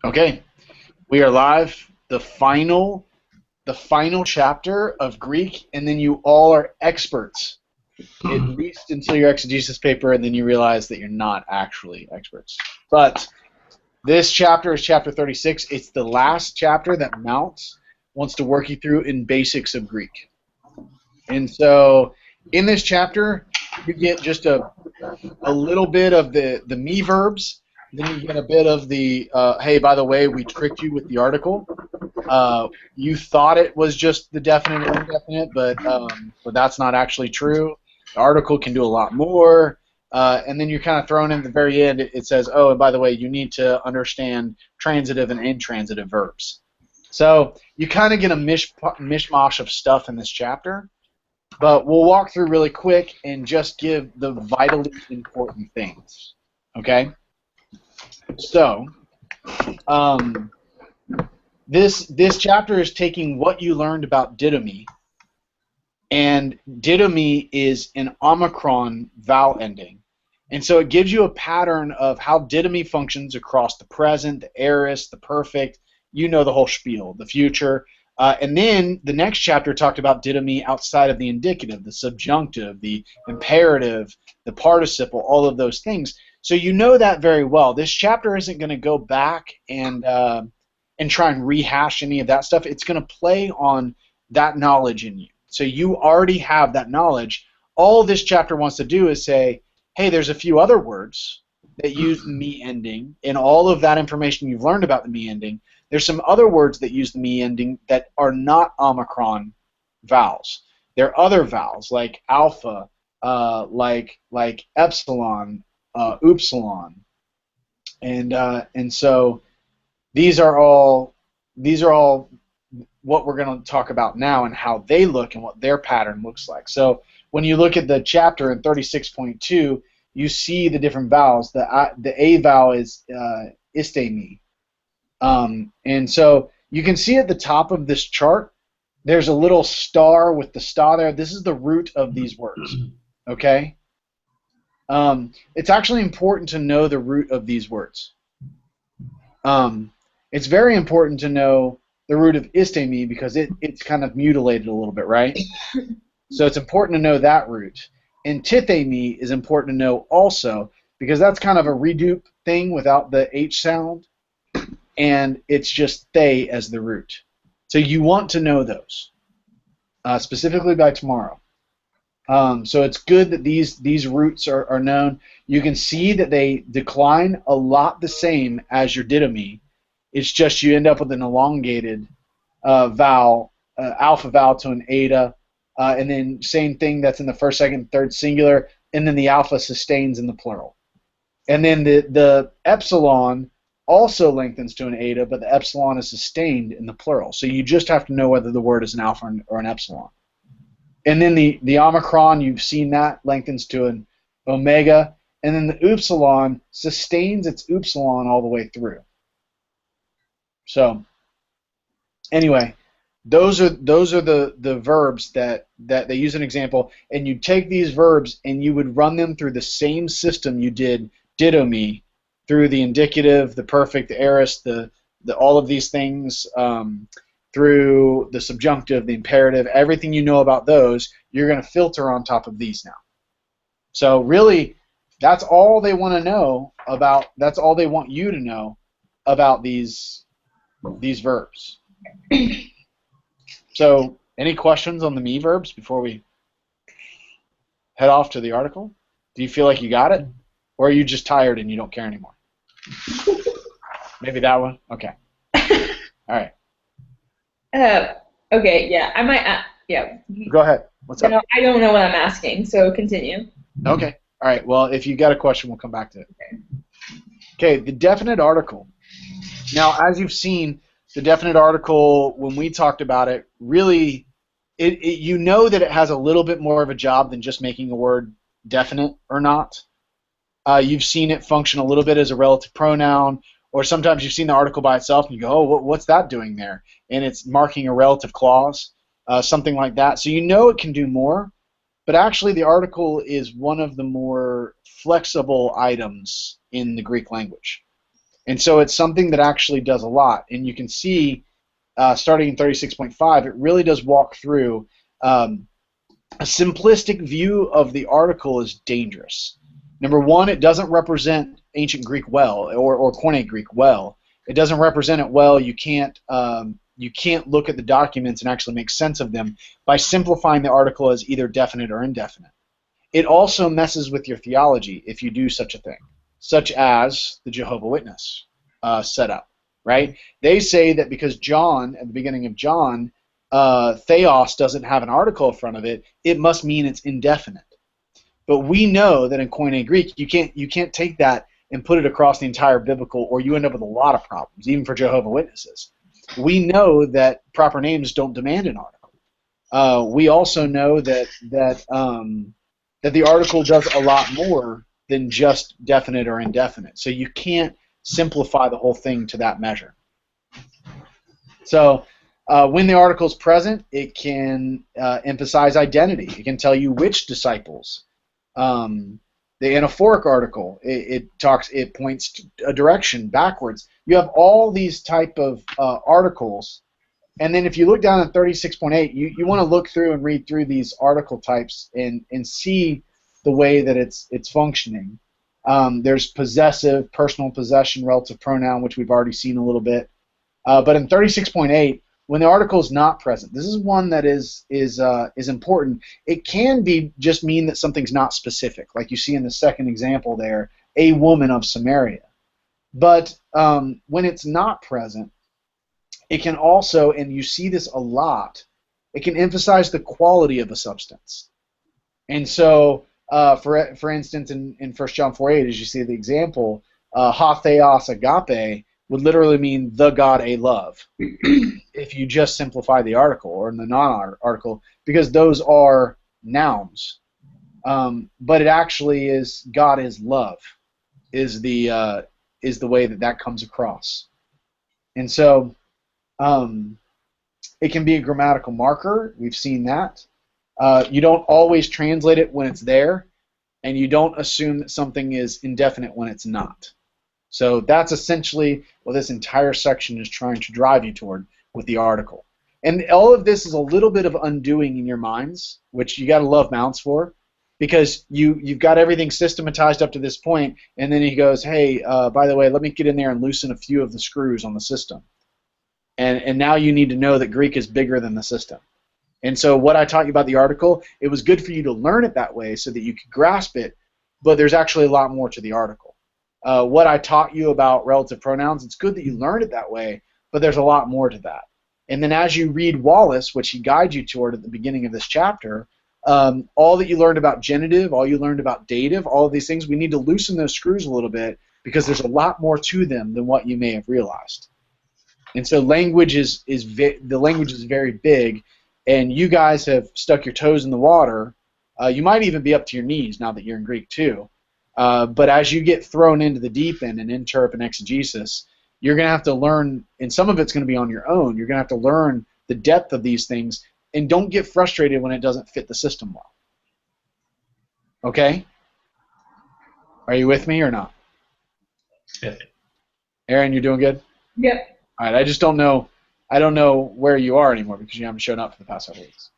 Okay, we are live. The final chapter of Greek, and then you all are experts, at least until your exegesis paper, and then you realize that you're not actually experts. But this chapter is chapter 36. It's the last chapter that Mounts wants to work you through in basics of Greek. And so in this chapter, you get just a little bit of the me verbs. Then you get a bit of the, hey, by the way, we tricked you with the article. You thought it was just the definite and indefinite, but that's not actually true. The article can do a lot more. And then you're kind of thrown in at the very end. It says, oh, and by the way, you need to understand transitive and intransitive verbs. So you kind of get a mishmash of stuff in this chapter. But we'll walk through really quick and just give the vitally important things. Okay? So, this chapter is taking what you learned about didomy, and didomy is an omicron vowel ending. And so it gives you a pattern of how didomy functions across the present, the aorist, the perfect, you know the whole spiel, the future. And then the next chapter talked about didomy outside of the indicative, the subjunctive, the imperative, the participle, all of those things. So you know that very well. This chapter isn't going to go back and try and rehash any of that stuff. It's going to play on that knowledge in you. So you already have that knowledge. All this chapter wants to do is say, hey, there's a few other words that use the me ending, and all of that information you've learned about the me ending. There's some other words that use the me ending that are not omicron vowels. There are other vowels like alpha, like epsilon, upsilon, and so these are all what we're going to talk about now and how they look and what their pattern looks like. So when you look at the chapter in 36.2, you see the different vowels. The A vowel is istemi. And so you can see at the top of this chart, there's a little star with the star there. This is the root of these words. Okay? It's actually important to know the root of these words. It's very important to know the root of istemi because it's kind of mutilated a little bit, right? So it's important to know that root. And tithemi is important to know also because that's kind of a redupe thing without the H sound, and it's just they as the root. So you want to know those, specifically by tomorrow. So it's good that these roots are known. You can see that they decline a lot the same as your didomy. It's just you end up with an elongated vowel, alpha vowel to an eta, and then same thing that's in the first, second, third singular, and then the alpha sustains in the plural. And then the epsilon also lengthens to an eta, but the epsilon is sustained in the plural. So you just have to know whether the word is an alpha or an epsilon. And then the omicron, you've seen that, lengthens to an omega, and then the upsilon sustains its upsilon all the way through. So anyway, those are the verbs that they use an example, and you take these verbs and you would run them through the same system you did didomy, through the indicative, the perfect, the aorist, the all of these things, through the subjunctive, the imperative, everything you know about those, you're going to filter on top of these now. So really, that's all they want to know about. That's all they want you to know about these verbs. So, any questions on the me verbs before we head off to the article? Do you feel like you got it? Or are you just tired and you don't care anymore? Maybe that one? Okay. All right. Okay, yeah, I might, yeah. Go ahead. What's up? No, I don't know what I'm asking, so continue. Okay. All right. Well, if you got a question, we'll come back to it. Okay, the definite article. Now, as you've seen, the definite article, when we talked about it, really, you know that it has a little bit more of a job than just making a word definite or not. You've seen it function a little bit as a relative pronoun, or sometimes you've seen the article by itself and you go, oh, what's that doing there? And it's marking a relative clause, something like that. So you know it can do more, but actually the article is one of the more flexible items in the Greek language. And so it's something that actually does a lot. And you can see, starting in 36.5, it really does walk through a simplistic view of the article is dangerous. Number one, it doesn't represent ancient Greek well, or Koine Greek well. It doesn't represent it well. You can't look at the documents and actually make sense of them by simplifying the article as either definite or indefinite. It also messes with your theology if you do such a thing, such as the Jehovah's Witness setup, right? They say that because John, at the beginning of John, theos doesn't have an article in front of it, it must mean it's indefinite. But we know that in Koine Greek, you can't take that and put it across the entire biblical, or you end up with a lot of problems, even for Jehovah's Witnesses. We know that proper names don't demand an article. We also know that the article does a lot more than just definite or indefinite. So you can't simplify the whole thing to that measure. So when the article is present, it can emphasize identity. It can tell you which disciples. The anaphoric article, it points to a direction backwards. You have all these type of articles, and then if you look down at 36.8, you want to look through and read through these article types and see the way that it's functioning. There's possessive, personal possession, relative pronoun, which we've already seen a little bit. But in 36.8, when the article is not present, this is one that is important. It can be just mean that something's not specific, like you see in the second example there, a woman of Samaria. But when it's not present, it can also, and you see this a lot, it can emphasize the quality of a substance. And so, for instance, in 1 John 4:8, as you see the example, ha theos agape would literally mean the God a love, if you just simplify the article, or in the non-article, because those are nouns. But it actually is God is love, is the way that comes across. And so it can be a grammatical marker. We've seen that. You don't always translate it when it's there, and you don't assume that something is indefinite when it's not. So that's essentially what this entire section is trying to drive you toward with the article. And all of this is a little bit of undoing in your minds, which you got to love Mounts for, because you've got everything systematized up to this point, and then he goes, hey, by the way, let me get in there and loosen a few of the screws on the system. And now you need to know that Greek is bigger than the system. And so what I taught you about the article, it was good for you to learn it that way so that you could grasp it, but there's actually a lot more to the article. What I taught you about relative pronouns, it's good that you learned it that way, but there's a lot more to that. And then as you read Wallace, which he guides you toward at the beginning of this chapter, all that you learned about genitive, all you learned about dative, all of these things, we need to loosen those screws a little bit because there's a lot more to them than what you may have realized. And so language the language is very big, and you guys have stuck your toes in the water. You might even be up to your knees now that you're in Greek too. But as you get thrown into the deep end in interp and exegesis, you're going to have to learn, and some of it's going to be on your own. You're going to have to learn the depth of these things, and don't get frustrated when it doesn't fit the system well. Okay? Are you with me or not? Yeah. Aaron, you're doing good? Yep. All right, I just don't know. I don't know where you are anymore because you haven't shown up for the past several weeks.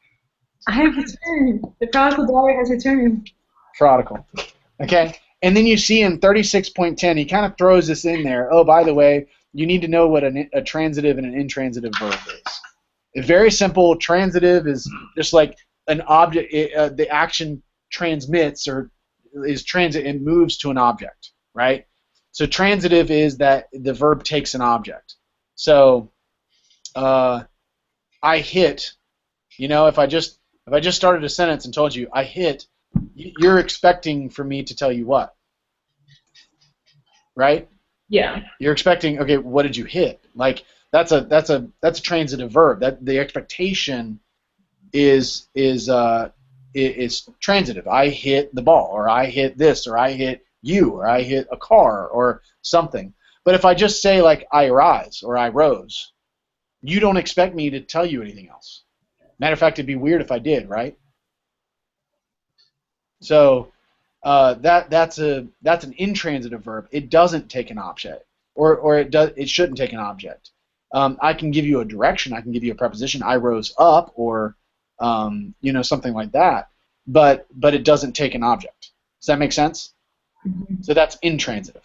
I have returned. The prodigal daughter has returned. Prodigal. Okay? And then you see in 36.10, he kind of throws this in there. Oh, by the way, you need to know what a transitive and an intransitive verb is. It's very simple. Transitive is just like an object. The action transmits or is transit and moves to an object, right? So transitive is that the verb takes an object. So I hit. You know, if I just started a sentence and told you I hit, you're expecting for me to tell you what? Right? Yeah. You're expecting, okay, what did you hit? Like that's a transitive verb. That the expectation is transitive. I hit the ball, or I hit this, or I hit you, or I hit a car, or something. But if I just say like I rise or I rose, you don't expect me to tell you anything else. Matter of fact, it'd be weird if I did, right? So that's an intransitive verb. It doesn't take an object, or it shouldn't take an object. I can give you a direction. I can give you a preposition. I rose up, or something like that. But it doesn't take an object. Does that make sense? Mm-hmm. So that's intransitive.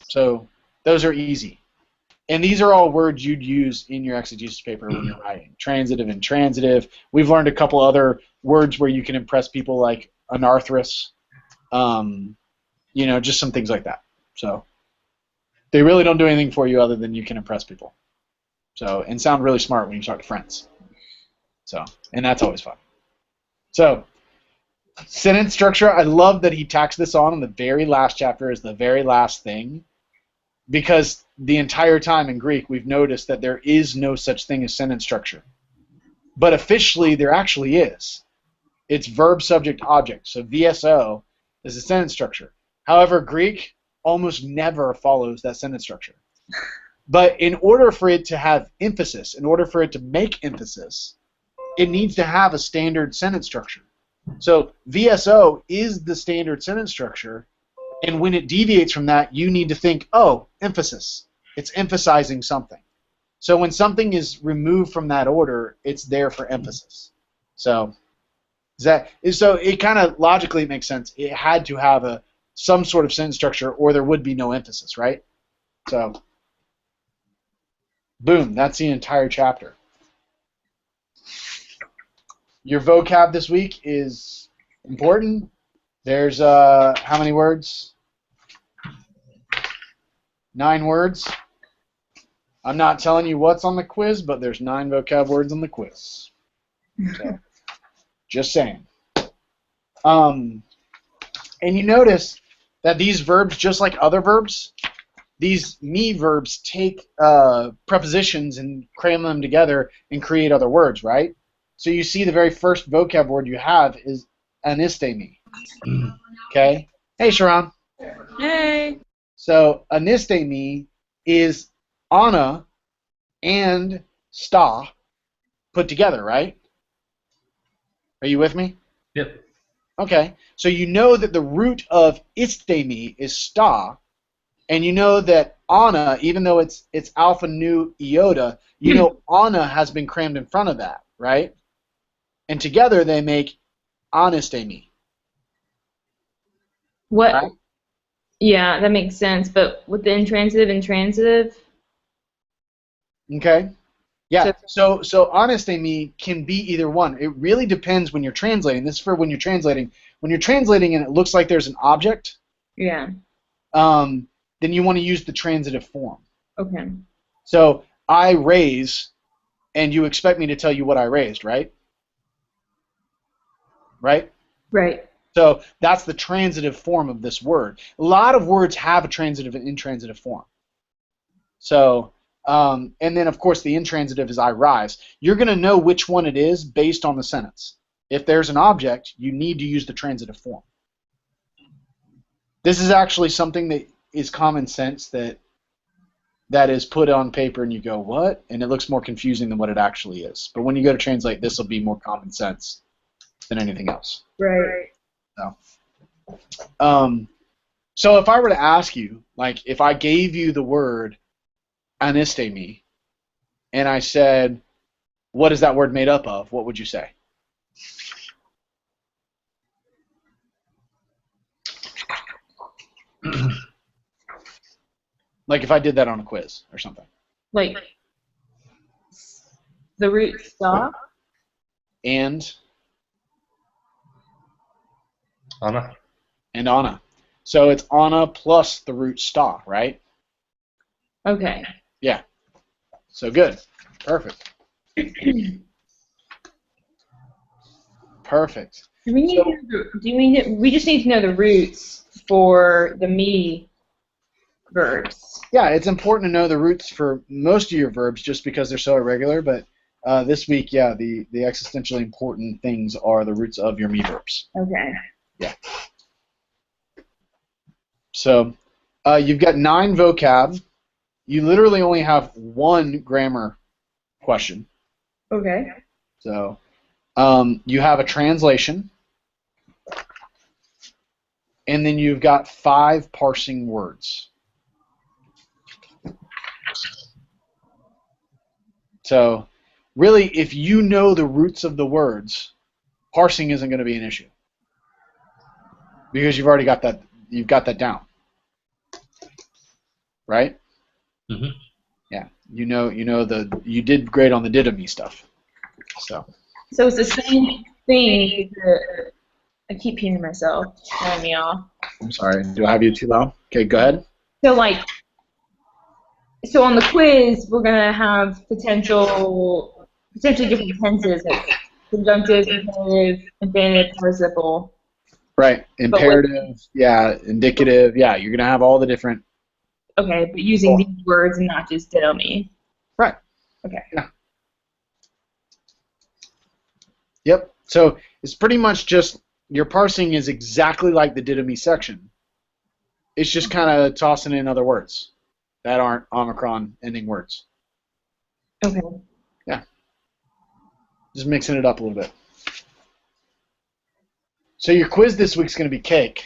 So those are easy. And these are all words you'd use in your exegesis paper when you're writing. Transitive and transitive. We've learned a couple other words where you can impress people, like anarthrous. Just some things like that. So they really don't do anything for you other than you can impress people. So, and sound really smart when you talk to friends. So, and that's always fun. So, sentence structure, I love that he tacks this on in the very last chapter as the very last thing, because the entire time in Greek we've noticed that there is no such thing as sentence structure. But officially there actually is. It's verb, subject, object. So VSO is a sentence structure. However, Greek almost never follows that sentence structure. But in order for it to have emphasis, in order for it to make emphasis, it needs to have a standard sentence structure. So VSO is the standard sentence structure, and when it deviates from that, you need to think, oh, emphasis. It's emphasizing something. So when something is removed from that order, it's there for emphasis. So it kind of logically makes sense. It had to have some sort of sentence structure, or there would be no emphasis, right? So, boom, that's the entire chapter. Your vocab this week is important. There's how many words? 9 words. I'm not telling you what's on the quiz, but there's 9 vocab words on the quiz. So, just saying. And you notice that these verbs, just like other verbs, these me verbs take prepositions and cram them together and create other words, right? So you see the very first vocab word you have is anistemi. Okay? Hey, Sharon. Hey. So anistemi is ana and sta put together, right? Are you with me? Yep. Okay. So you know that the root of istemi is sta, and you know that ana, even though it's alpha nu iota, you know ana has been crammed in front of that, right? And together they make anistemi. What? Right? Yeah, that makes sense. But with the intransitive and transitive. Okay. Yeah. So anistemi can be either one. It really depends when you're translating. This is for when you're translating. When you're translating and it looks like there's an object. Yeah. Then you want to use the transitive form. Okay. So I raise, and you expect me to tell you what I raised, right? Right? Right. So that's the transitive form of this word. A lot of words have a transitive and intransitive form. So, and then of course the intransitive is I rise. You're going to know which one it is based on the sentence. If there's an object, you need to use the transitive form. This is actually something that is common sense that is put on paper and you go, what? And it looks more confusing than what it actually is. But when you go to translate, this will be more common sense than anything else. Right. So if I were to ask you, like if I gave you the word anistemi and I said, what is that word made up of, what would you say? Like if I did that on a quiz or something. Like the root sta? And Anna. and ana. So it's ana plus the root sta, right? Okay. Yeah. So good. Perfect. Perfect. Do we just need to know the roots for the me verbs? Yeah, it's important to know the roots for most of your verbs just because they're so irregular, but this week, yeah, the existentially important things are the roots of your me verbs. Okay. Yeah. So you've got 9 vocab. You literally only have 1 grammar question. Okay. So you have a translation, and then you've got 5 parsing words. So really, if you know the roots of the words, parsing isn't going to be an issue because you've already got that. You've got that down, right? Mm-hmm. Yeah. You did great on the didomy stuff. So it's the same thing. I keep hearing myself. Turn me off. I'm sorry. Do I have you too loud? Okay, go ahead. So so on the quiz, we're gonna have potentially different tenses, like conjunctive, imperative, infinitive, participle. Right. Imperative. Yeah. Indicative. Yeah. You're gonna have all the different. Okay, but using these words and not just ditto me. Right. Okay. Yeah. Yep. So it's pretty much just your parsing is exactly like the didomy section. It's just kind of tossing in other words that aren't Omicron ending words. Okay. Yeah. Just mixing it up a little bit. So your quiz this week's going to be cake.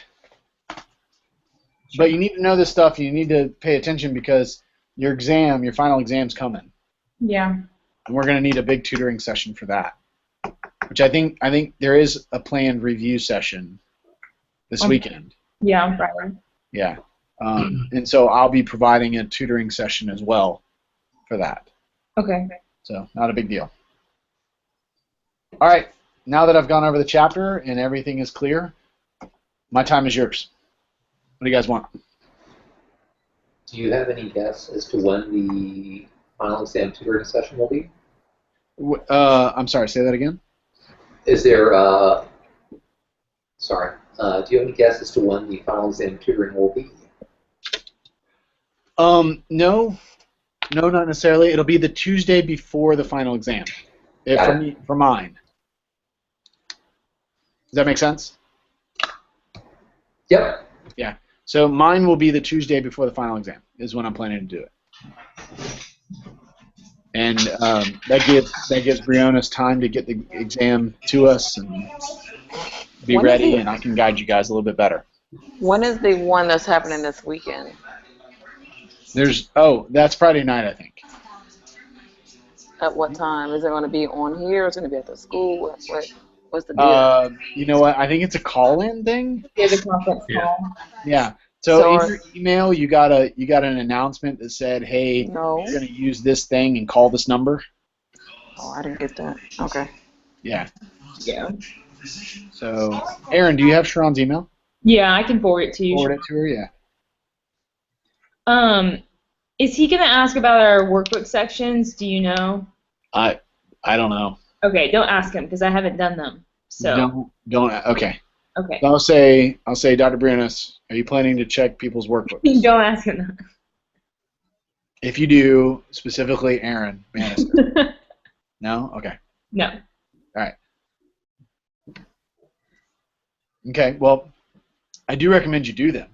But you need to know this stuff. You need to pay attention because your final exam's coming. Yeah. And we're going to need a big tutoring session for that. Which I think there is a planned review session this weekend. Yeah, on Friday. Yeah. And so I'll be providing a tutoring session as well for that. Okay. So not a big deal. All right. Now that I've gone over the chapter and everything is clear, my time is yours. What do you guys want? Do you have any guess as to when the final exam tutoring session will be? I'm sorry, say that again? Is there, do you have any guess as to when the final exam tutoring will be? No, not necessarily. It'll be the Tuesday before the final exam. For mine. Does that make sense? Yep. Yeah. So mine will be the Tuesday before the final exam is when I'm planning to do it. And that gives Briona's time to get the exam to us and be ready, and I can guide you guys a little bit better. When is the one that's happening this weekend? That's Friday night, I think. At what time? Is it going to be on here? Or is it going to be at the school? What's the deal? You know what? I think it's a call-in thing. Yeah, the conference call. Yeah. So in your email, you got an announcement that said, "Hey, No. you're going to use this thing and call this number." Oh, I didn't get that. Okay. Yeah. Yeah. So, Aaron, do you have Sharon's email? Yeah, I can forward it to you. Forward it to her, yeah. Is he gonna ask about our workbook sections? Do you know? I don't know. Okay, don't ask him because I haven't done them. So. Don't. Okay. Okay. I'll say, Dr. Briones, are you planning to check people's workbooks? Don't ask him that. If you do, specifically Aaron Bannister. No? Okay. No. All right. Okay, well, I do recommend you do them.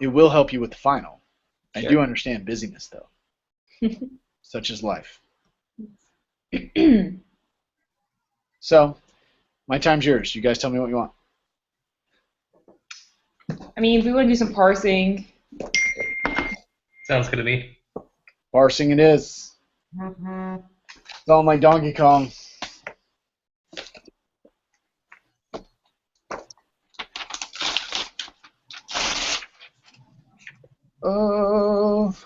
It will help you with the final. I do understand busyness, though. Such is life. So, my time's yours. You guys tell me what you want. I mean, if we want to do some parsing. Sounds good to me. Parsing it is. Sound like Donkey Kong. Oh,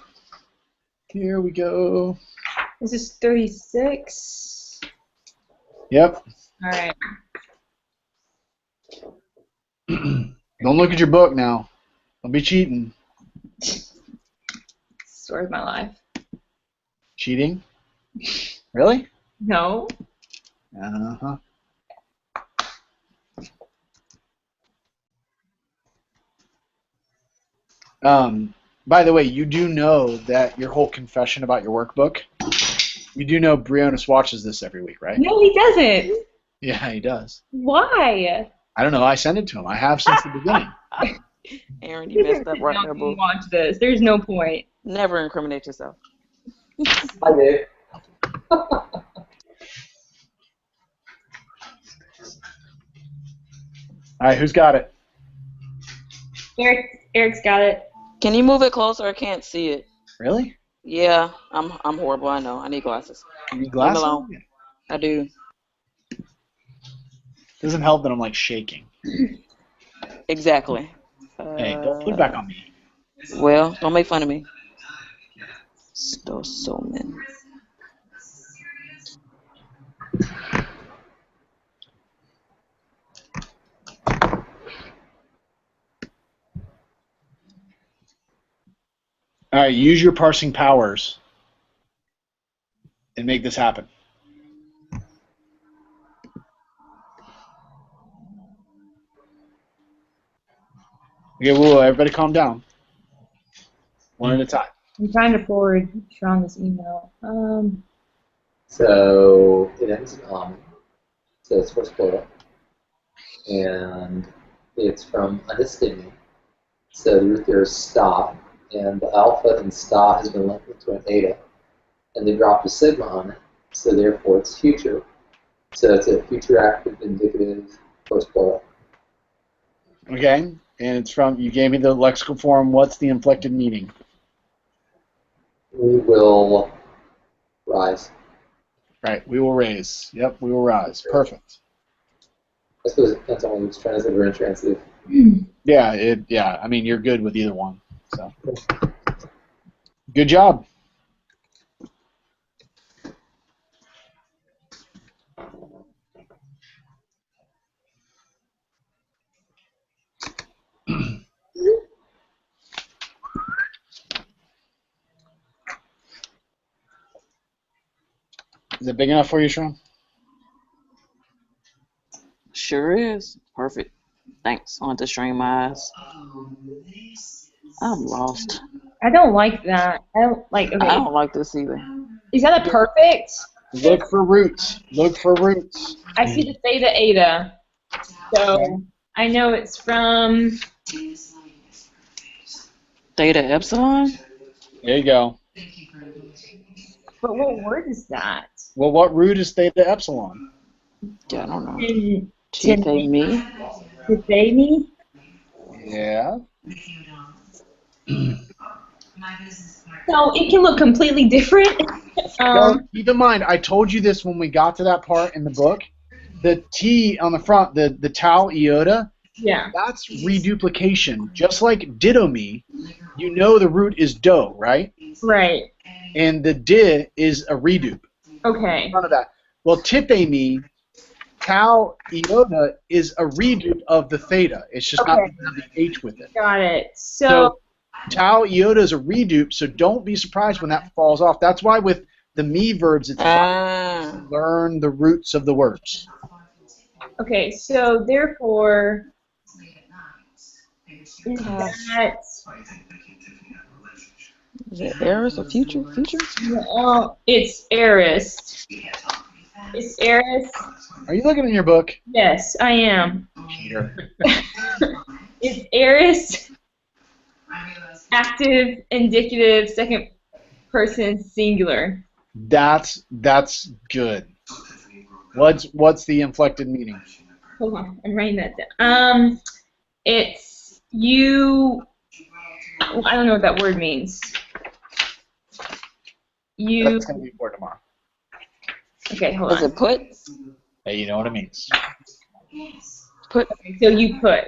here we go. This is 36. Yep. All right. Don't look at your book now. Don't be cheating. Story of my life. Cheating? Really? No. Uh-huh. By the way, you do know that your whole confession about your workbook, you do know Briones watches this every week, right? No, he doesn't. Yeah, he does. Why? I don't know. I send it to him. I have since the beginning. Aaron, you messed up right there, boo. Watch this. There's no point. Never incriminate yourself. I did. All right, who's got it? Eric's got it. Can you move it closer? I can't see it. Really? Yeah, I'm horrible. I know. I need glasses. You need Leave me glasses? alone. I do. Doesn't help that I'm like shaking. Exactly. Hey, don't put it back on me. Well, don't make fun of me. Stosomen. All right, use your parsing powers and make this happen. Okay, whoa, everybody calm down. One at a time. I'm trying to forward Sean this email. So it ends in so it's first plural, and it's from undistinct. So the root there is sta, and the alpha in sta has been linked to an eta, and they dropped a sigma on it, so therefore it's future. So it's a future active indicative first plural. Okay, and it's from, you gave me the lexical form. What's the inflected meaning? We will rise. Right, we will raise. Yep, we will rise. Perfect. I suppose it depends on whether it's transitive or intransitive. Yeah, I mean, you're good with either one. So, good job. Is it big enough for you, Sean? Sure is. Perfect. Thanks. I want to strain my eyes. I'm lost. I don't like that. I don't like. Okay, I don't like this either. is that a perfect? Look for roots. Look for roots. I see the theta eta. So I know it's from. Theta epsilon? There you go. But what word is that? Well, what root is theta epsilon? Yeah, I don't know. Tin- Me? Tithany? Yeah. So it can look completely different. Well, keep in mind, I told you this when we got to that part in the book. The T on the front, the tau iota, Yeah. that's reduplication. Just like didomi, you know the root is do, right? Right. And the di is a redupe. Okay. None of that. Well, tipemi, tau iota is a redupe of the theta. It's just not Okay. have the H with it. Got it. So tau iota is a redupe, so don't be surprised when that falls off. That's why with the me verbs, it's Ah. learn the roots of the words. Okay, so therefore, is that Is it Eris or future? Future? it's Eris. It's Eris. Are you looking in your book? Yes, I am. Peter. It's Eris. Active, indicative, second person, singular. That's good. What's the inflected meaning? Hold on, I'm writing that down. It's you. I don't know what that word means. You. That's gonna be for tomorrow. Okay, hold Is on. it put? Hey, you know what it means. Put. Okay, so you put.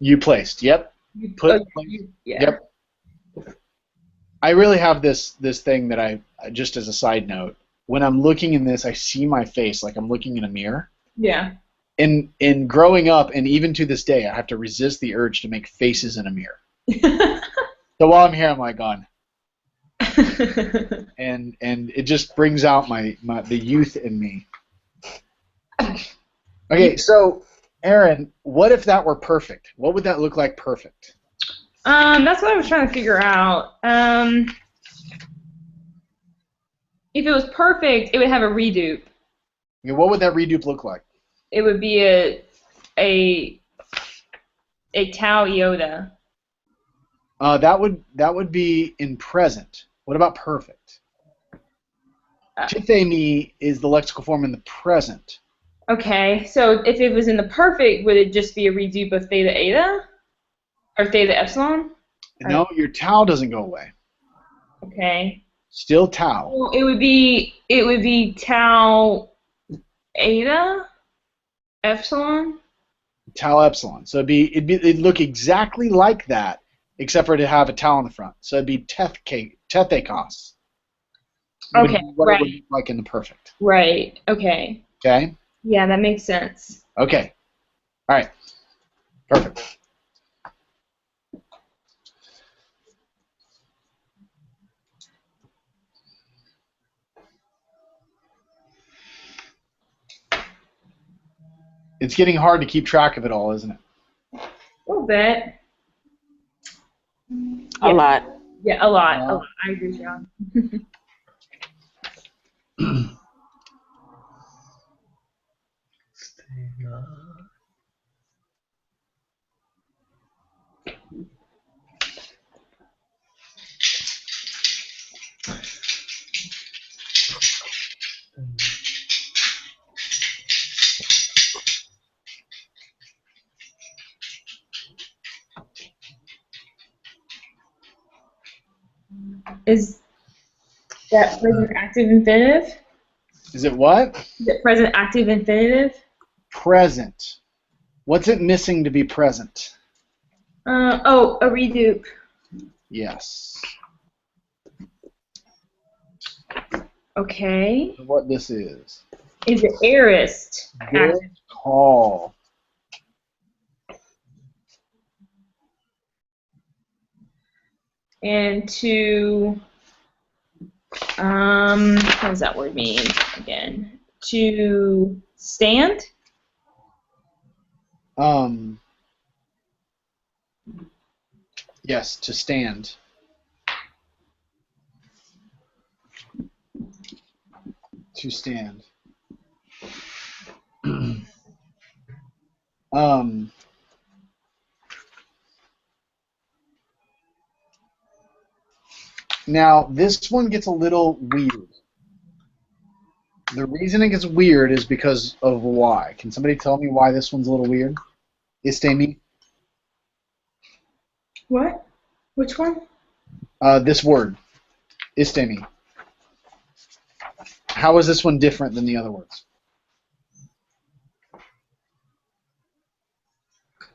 You placed. Yep. You Put. yeah. Yep. I really have this thing that I, just as a side note, when I'm looking in this, I see my face like I'm looking in a mirror. Yeah. In growing up, and even to this day, I have to resist the urge to make faces in a mirror. So while I'm here, I'm like on, and it just brings out the youth in me. Okay, so Aaron, what if that were perfect? What would that look like perfect? That's what I was trying to figure out. If it was perfect, it would have a redupe. Okay, what would that redupe look like? It would be a tau iota. That would be in present. What about perfect? Tithemi is the lexical form in the present. Okay, so if it was in the perfect, would it just be a redupe of theta eta? Or theta epsilon? No, your tau doesn't go away. Okay. Still tau. Well, it would be tau eta epsilon. Tau epsilon. So it'd look exactly like that, except for it to have a tau on the front. So it'd be tethekos. Okay, What it would right. look like in the perfect. Right. Okay. Okay? Yeah, that makes sense. Okay. All right. Perfect. It's getting hard to keep track of it all, isn't it? A little bit. A lot. Yeah, a lot. I agree, John. Is that present active infinitive? Is it what? Is it present active infinitive? Present. What's it missing to be present? A redupe. Yes. Okay. What this is. Is it aorist Good active? call. And to what does that word mean again? To stand? Yes, to stand. To stand. Now, this one gets a little weird. The reason it gets weird is because of why. Can somebody tell me why this one's a little weird? Istemi? What? Which one? This word. Istemi. How is this one different than the other words?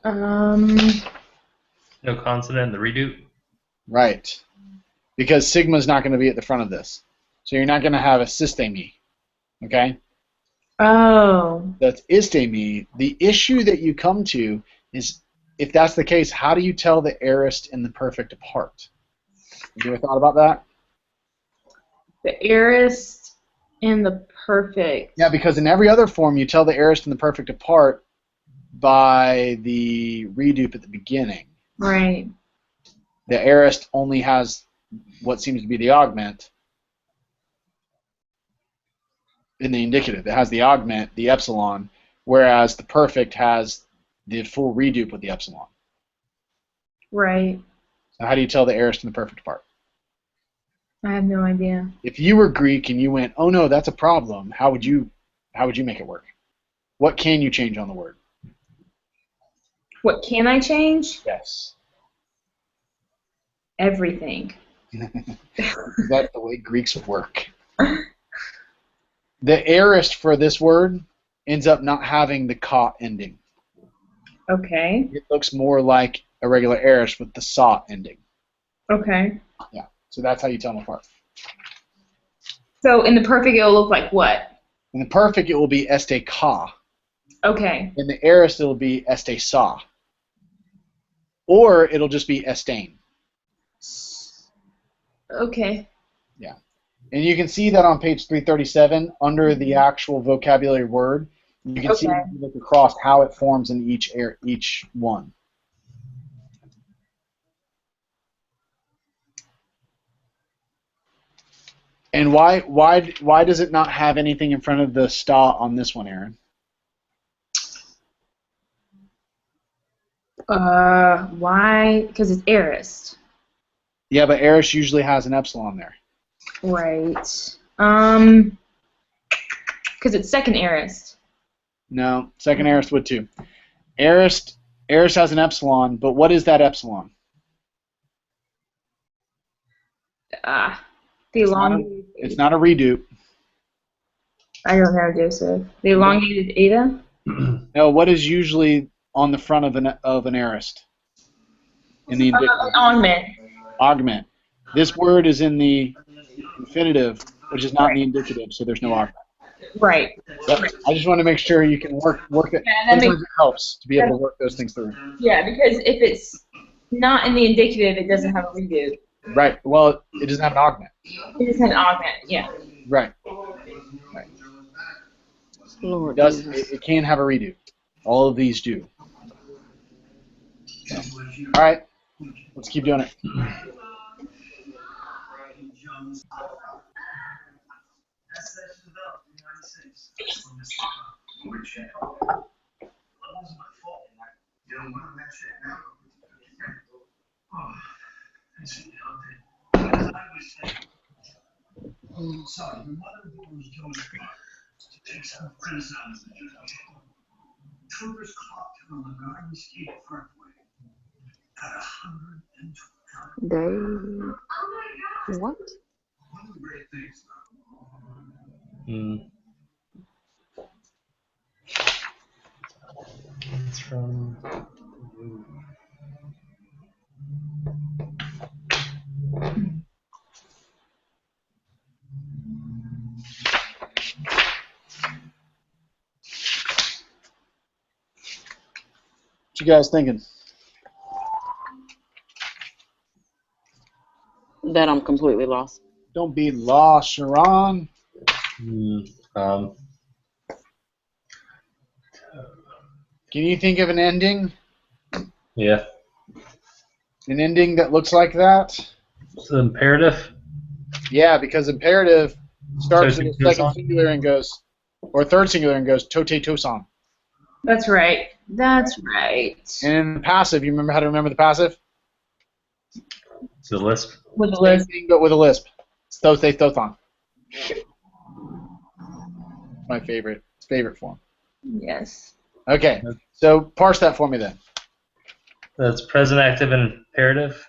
No consonant in the redo. Right. Because sigma's not going to be at the front of this. So you're not going to have a systemi. Okay? Oh. That's istemi. The issue that you come to is, if that's the case, how do you tell the aorist and the perfect apart? Have you ever thought about that? The aorist and the perfect. Yeah, because in every other form, you tell the aorist and the perfect apart by the redupe at the beginning. Right. The aorist only has what seems to be the augment in the indicative. It has the augment, the epsilon, whereas the perfect has the full redupe with the epsilon. Right. So how do you tell the aorist and the perfect apart? I have no idea. If you were Greek and you went, oh no, that's a problem, how would you make it work? What can you change on the word? What can I change? Yes. Everything. That's the way Greeks work. The aorist for this word ends up not having the ka ending. Okay. It looks more like a regular aorist with the sa ending. Okay. Yeah. So that's how you tell them apart. So in the perfect, it'll look like what? In the perfect, it will be este ka. Okay. In the aorist, it'll be este sa. Or it'll just be estain. Okay. Yeah. And you can see that on page 337, under the actual vocabulary word, you can see, if you look across, how it forms in each one. And why does it not have anything in front of the sta on this one, Aaron? Why? Because it's aorist. Yeah, but aorist usually has an epsilon there. Right. Because it's second aorist. No, second aorist would too. Aorist has an epsilon, but what is that epsilon? The elongated. It's not a redo. I don't know, Joseph. The elongated eta. No, what is usually on the front of an aorist? In the indicative. Augment. Augment. This word is in the infinitive, which is not in the indicative, so there's no augment. Right. Yep. I just want to make sure you can work it. Yeah, that Sometimes it helps to be able to work those things through. Yeah, because if it's not in the indicative, it doesn't have a redo. Right. Well, it doesn't have an augment. It just has an augment. Yeah. Right. Lord It can have a redo. All of these do. So. All right. Let's keep doing it. What? It's from. What you guys thinking? That I'm completely lost. Don't be lost, Sharon. Um, Can you think of an ending? yeah. An ending that looks like that? It's an imperative. Yeah, because imperative starts with a second Tosan. singular and goes, or third singular and goes tote tosan. That's right. That's right. And in the passive, you remember how to remember the passive? It's a lisp. With the Same list. thing, but with a lisp. Stothe thothon. My favorite form. Yes. Okay, so parse that for me then. That's present active and imperative.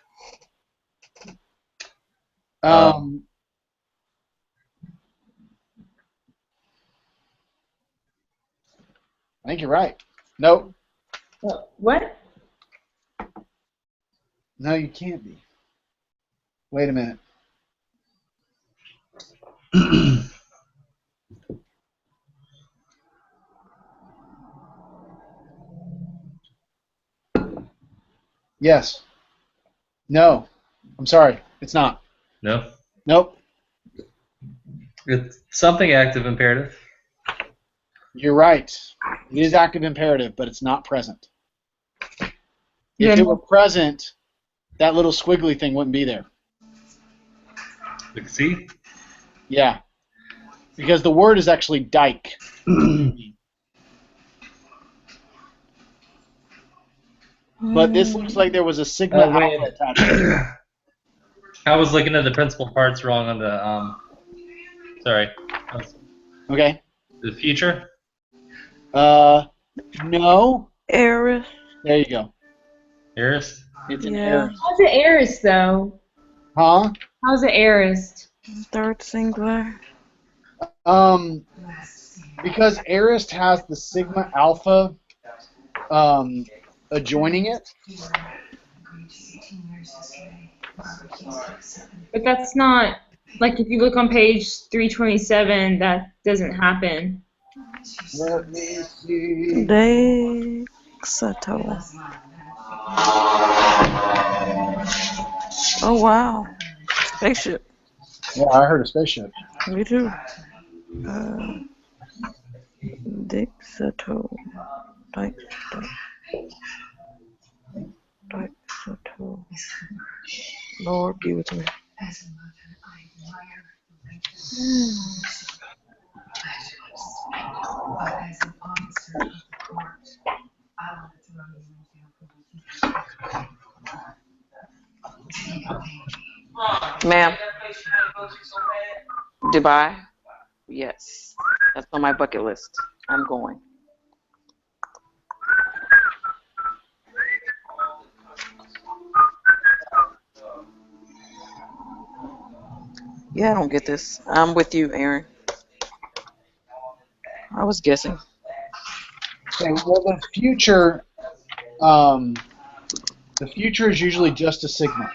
I think you're right. Nope. What? No, you can't be. Wait a minute. Yes. No. I'm sorry. It's not. No. Nope. It's something active imperative. You're right. It is active imperative, but it's not present. Yeah. If it were present, that little squiggly thing wouldn't be there. Like, see? Yeah. Because the word is actually dike. But this looks like there was a sigma alpha attached. I was looking at the principal parts wrong on the sorry. Okay. The future? No. Eris. There you go. Aorist? It's an Yeah. aorist. How's it aorist, though? Huh? How's it aorist? Third singular. Because aorist has the sigma alpha adjoining it. But that's not, like, if you look on page 327, that doesn't happen. Let me see. Dexato. Oh wow. Spaceship. Yeah, I heard a spaceship. Me too. Dexato. Dexato. Lord, give it to me. Ma'am. Dubai? Yes. That's on my bucket list. I'm going. Yeah, I don't get this. I'm with you, Aaron. I was guessing. Okay, well, the future is usually just a sigma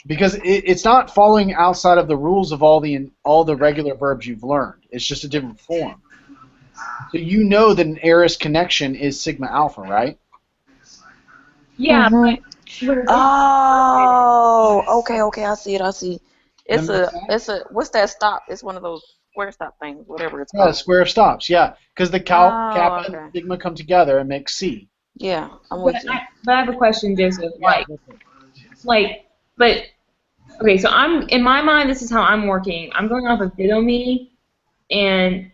because it's not following outside of the rules of all the regular verbs you've learned. It's just a different form. So you know that an aorist connection is sigma alpha, right? Yeah, but when it's Oh, okay. I see it. That It's makes a, sense? what's that stop? It's one of those square stop things, whatever it's Yeah, called. square of stops. Yeah, because the Oh, kappa and okay. sigma come together and make C. Yeah, I'm but with you. I have a question, Joseph. Yeah. But okay, so I'm in my mind. This is how I'm working. I'm going off of didomi, and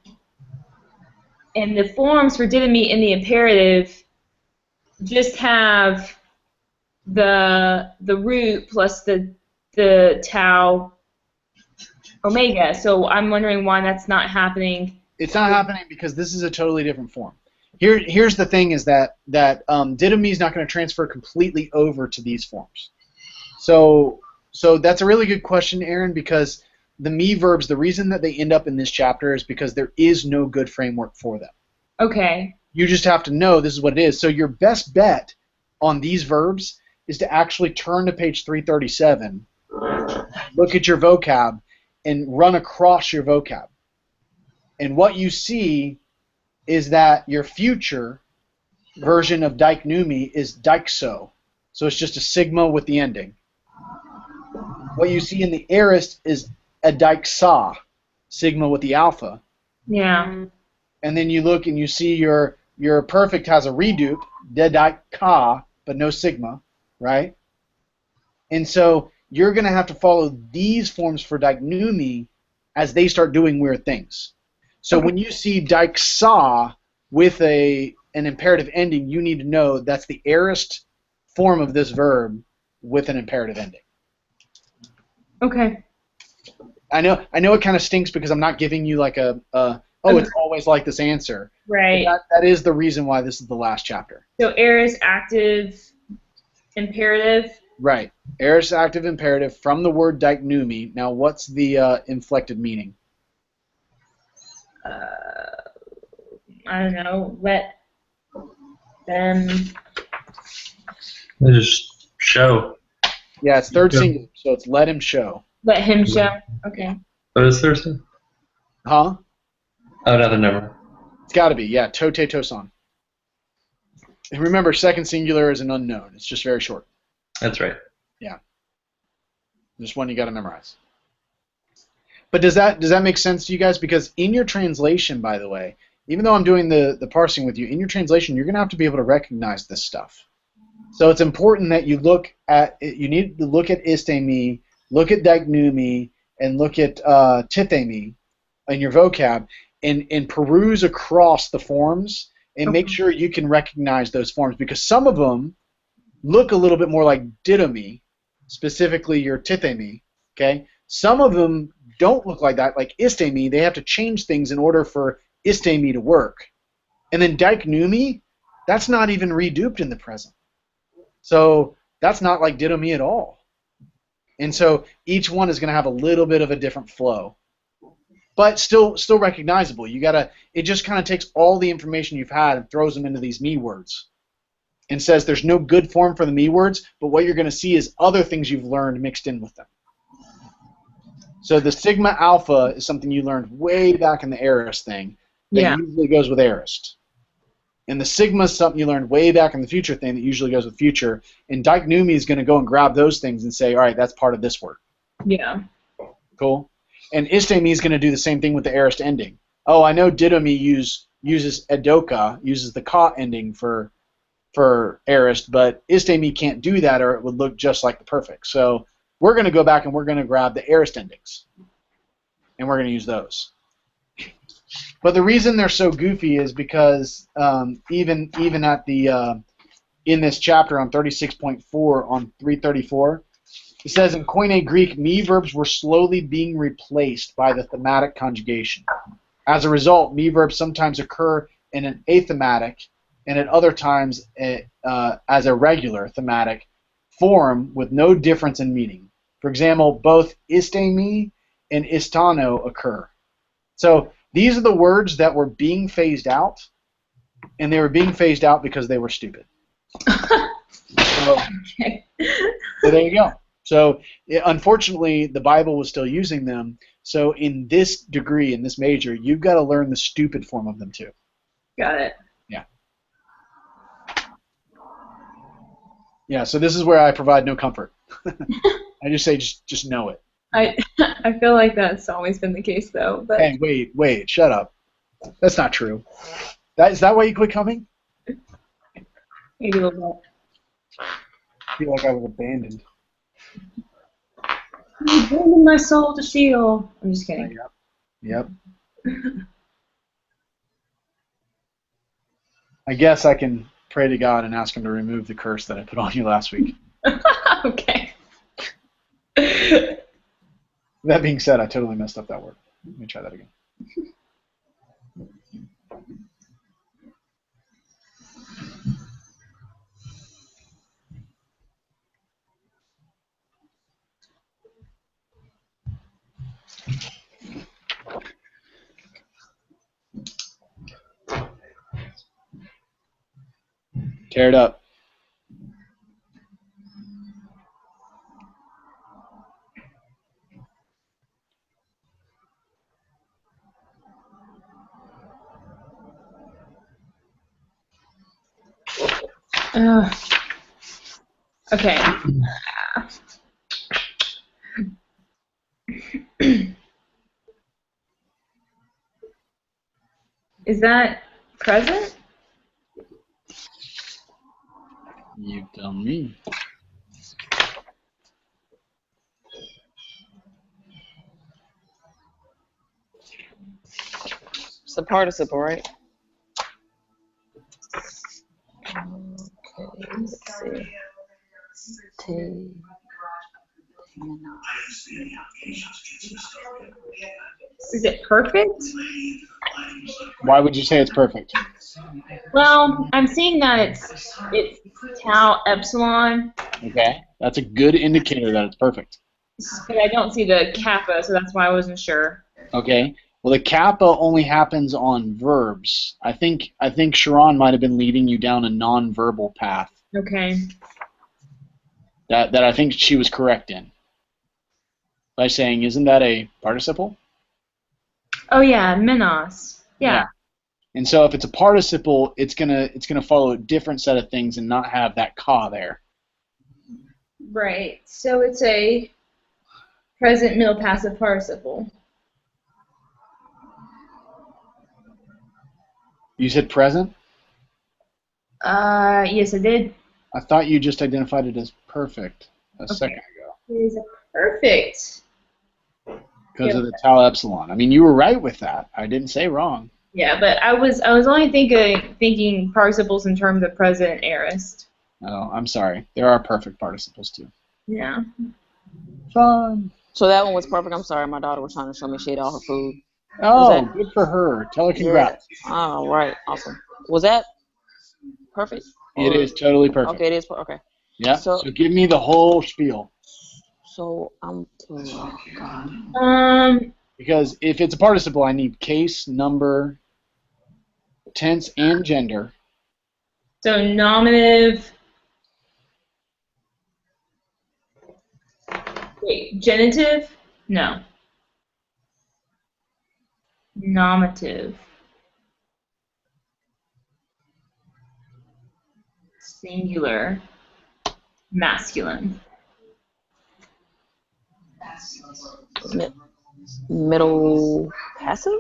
the forms for didomi in the imperative just have the root plus the tau omega. So I'm wondering why that's not happening. It's not happening because this is a totally different form. Here's the thing: is that didomi is not going to transfer completely over to these forms. So that's a really good question, Aaron, because the me verbs, the reason that they end up in this chapter is because there is no good framework for them. Okay. You just have to know this is what it is. So your best bet on these verbs is to actually turn to page 337, look at your vocab, and run across your vocab. And what you see is that your future version of diknumi is dikso. So it's just a sigma with the ending. What you see in the aorist is a diksa, sigma with the alpha. Yeah. And then you look and you see your perfect has a redupe, dedika, but no sigma, right? And so you're going to have to follow these forms for diknumi as they start doing weird things. So when you see diksa with an imperative ending, you need to know that's the aorist form of this verb with an imperative ending. Okay. I know it kind of stinks because I'm not giving you like it's always like this answer. Right. But that is the reason why this is the last chapter. So aorist active imperative. Right. Aorist active imperative from the word diknumi. Now, what's the inflected meaning? I don't know. Let them. They just show. Yeah, it's third singular, so it's let him show. Let him show. Okay. What is Thursday? Huh? Oh, nothing, never. It's got to be, yeah, tote tosan. And remember, second singular is an unknown. It's just very short. That's right. Yeah. Just one you got to memorize. But does that make sense to you guys? Because in your translation, by the way, even though I'm doing the parsing with you, in your translation, you're going to have to be able to recognize this stuff. So it's important that you need to look at istemi, look at diknumi, and look at tithemi in your vocab, and peruse across the forms and make sure you can recognize those forms, because some of them look a little bit more like didomi, specifically your tithemi, okay? Some of them don't look like that, like istemi. They have to change things in order for istemi to work. And then diknumi, that's not even reduped in the present. So that's not like didomi at all. And so each one is going to have a little bit of a different flow, but still recognizable. It just kind of takes all the information you've had and throws them into these me words and says there's no good form for the me words, but what you're going to see is other things you've learned mixed in with them. So the sigma alpha is something you learned way back in the aorist thing that usually goes with aorist. And the sigma is something you learned way back in the future thing that usually goes with future. And diknumi is going to go and grab those things and say, all right, that's part of this word. Yeah. Cool. And istemi is going to do the same thing with the aorist ending. Oh, I know didomi uses edoka, uses the ka ending for aorist, but istemi can't do that, or it would look just like the perfect. So we're going to go back and we're going to grab the aorist endings, and we're going to use those. But the reason they're so goofy is because even at the in this chapter on 36.4 on 334, it says in Koine Greek, me verbs were slowly being replaced by the thematic conjugation. As a result, me verbs sometimes occur in an athematic and at other times as a regular thematic form with no difference in meaning. For example, both istemi and istano occur. So these are the words that were being phased out, and they were being phased out because they were stupid. So, Okay. so there you go. So unfortunately, the Bible was still using them. So in this degree, in this major, you've got to learn the stupid form of them too. Got it. Yeah. Yeah. So this is where I provide no comfort. I just say just know it. I feel like that's always been the case though. But Hey, wait, shut up. That's not true. Is that why you quit coming? maybe a little I feel like I was abandoned. bit. You abandoned my soul to Sheol. I'm just kidding. Yep. I guess I can pray to God and ask him to remove the curse that I put on you last week. Okay. That being said, I totally messed up that word. Let me try that again. Tear it up. Okay. Is that present? You tell me. It's a participle, right? Okay, let's see. T. Is it perfect? Why would you say it's perfect? Well, I'm seeing that it's tau epsilon, Okay. That's a good indicator that it's perfect. but I don't see the kappa, so that's why I wasn't sure. Okay. Well, the kappa only happens on verbs. I think Sharon might have been leading you down a non-verbal path Okay. that I think she was correct in by saying, isn't that a participle? Oh yeah, menos. Yeah. And so if it's a participle, it's gonna follow a different set of things and not have that ka there. Right. So it's a present middle passive participle. You said present? Yes, I did. I thought you just identified it as perfect a second ago It is a perfect. because of the tau epsilon. I mean, you were right with that. I didn't say wrong. Yeah, but I was only thinking participles in terms of present aorist. Oh, I'm sorry. There are perfect participles too. Yeah. Fun. So that one was perfect. I'm sorry, my daughter was trying to show me she ate all her food. Oh, good for her. Tell her congrats. Yeah. All right, awesome. Was that perfect? It is totally perfect. Okay, it is. Okay. Yeah. So give me the whole spiel. So I'm. Oh God. Because if it's a participle, I need case, number, tense, and gender. So nominative. Wait, genitive? No. Nominative. Singular. Masculine. Middle passive?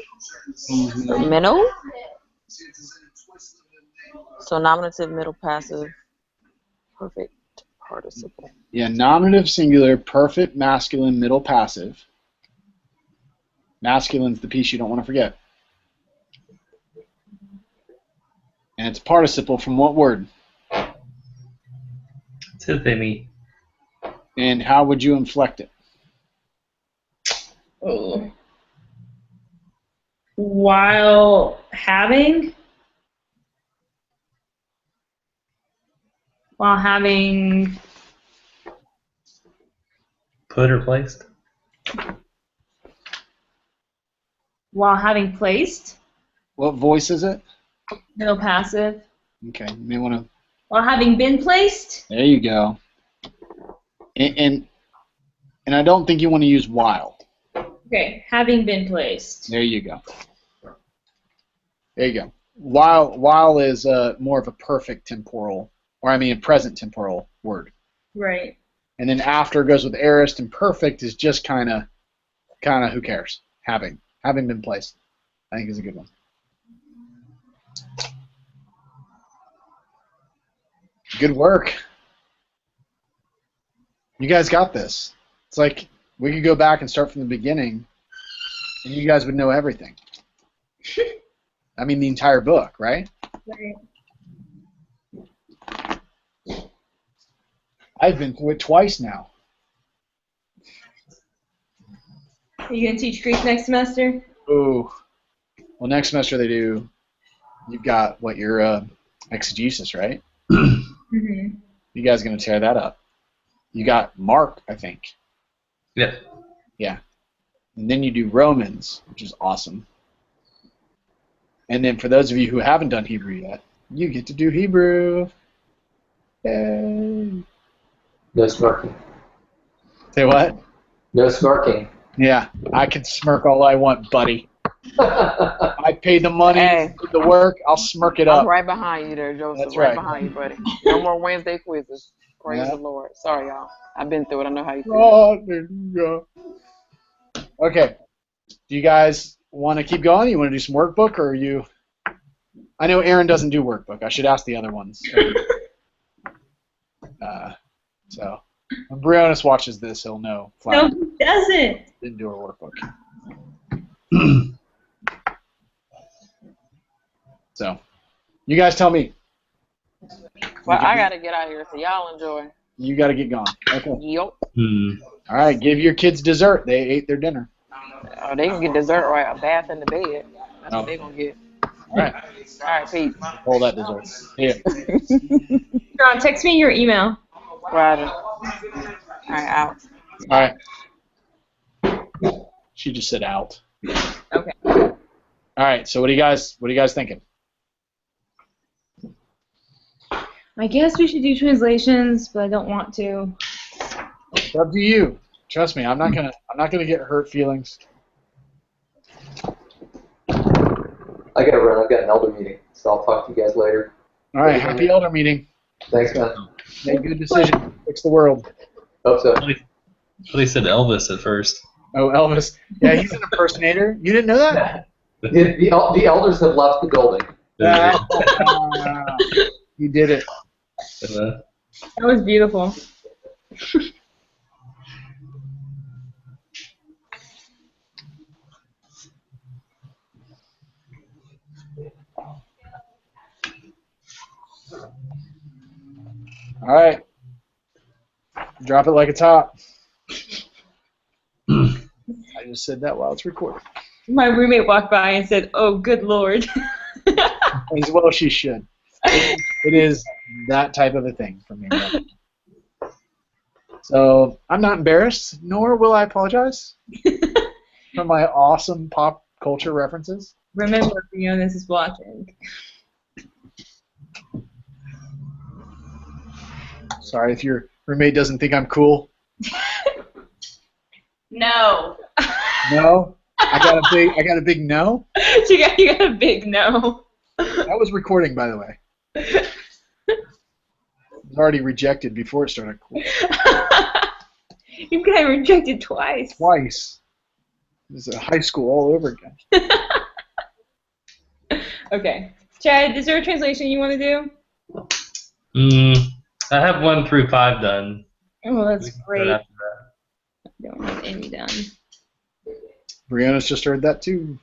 Mm-hmm. Middle? So nominative, middle passive, perfect participle. Yeah, nominative, singular, perfect, masculine, middle passive. Masculine's the piece you don't want to forget. And it's a participle from what word? Tithemi. And how would you inflect it? Oh. While having put or placed? While having placed. What voice is it? Middle passive. Okay, you may want to. While having been placed. There you go. And I don't think you want to use while. Okay, having been placed. There you go. There you go. While is more of a perfect temporal, or I mean a present temporal word. Right. And then after goes with aorist, and perfect is just kind of who cares? Having been placed, I think is a good one. Good work. You guys got this. It's like we could go back and start from the beginning, and you guys would know everything. I mean, the entire book, right? Right. I've been through it twice now. Are you gonna teach Greek next semester? Ooh. Well, next semester they do. You've got what your exegesis, right? Mm-hmm. You guys gonna tear that up? You got Mark, I think. Yeah. Yeah. And then you do Romans, which is awesome. And then for those of you who haven't done Hebrew yet, you get to do Hebrew. Yay. No smirking. Say what? No smirking. Yeah, I can smirk all I want, buddy. I paid the money, Hey. did the work, I'll smirk it I'm up. right behind you there, Joseph. That's right right. behind you, buddy. No more Wednesday quizzes. Praise Yeah. the Lord. Sorry, y'all. I've been through it. I know how you feel. Hallelujah. Okay. Do you guys want to keep going? You want to do some workbook, or are you? I know Aaron doesn't do workbook. I should ask the other ones. So when Briones watches this, he'll know. No, he doesn't. Didn't do her workbook. So, you guys tell me. Well, I got to get out of here, so y'all enjoy. You got to get going. Okay. Yup. All right. Give your kids dessert. They ate their dinner. Oh, they can get dessert right, a bath in the bed. That's what they going to get. All right. All right, peace. Hold that dessert. Here. John, text me your email. Roger. All right, out. All right. She just said out. Okay. All right. So what are you guys thinking? I guess we should do translations, but I don't want to. It's up to you. Trust me. I'm not gonna get hurt feelings. I gotta run. I've got an elder meeting, so I'll talk to you guys later. All right. Happy elder meeting. Thanks, man. Make good decision. Fix the world. Hope so. I thought he said Elvis at first. Oh, Elvis. Yeah, he's an impersonator. You didn't know that? The elders have left the building. You did it. That was beautiful. All right. Drop it like it's hot. I just said that while it's recording. My roommate walked by and said, "Oh, good Lord." As well she should. It is that type of a thing for me. So I'm not embarrassed, nor will I apologize for my awesome pop culture references. Remember, Briones is watching. Sorry if your roommate doesn't think I'm cool. No. No? I got a big no? you got a big no. That was recording, by the way. It was already rejected before it started. You got rejected twice. Twice. It was a high school all over again. Okay. Chad, is there a translation you want to Mm, I have 1 through 5 done. do? Oh, that's We can start great. after that. I don't have any done. Brianna's just heard that too.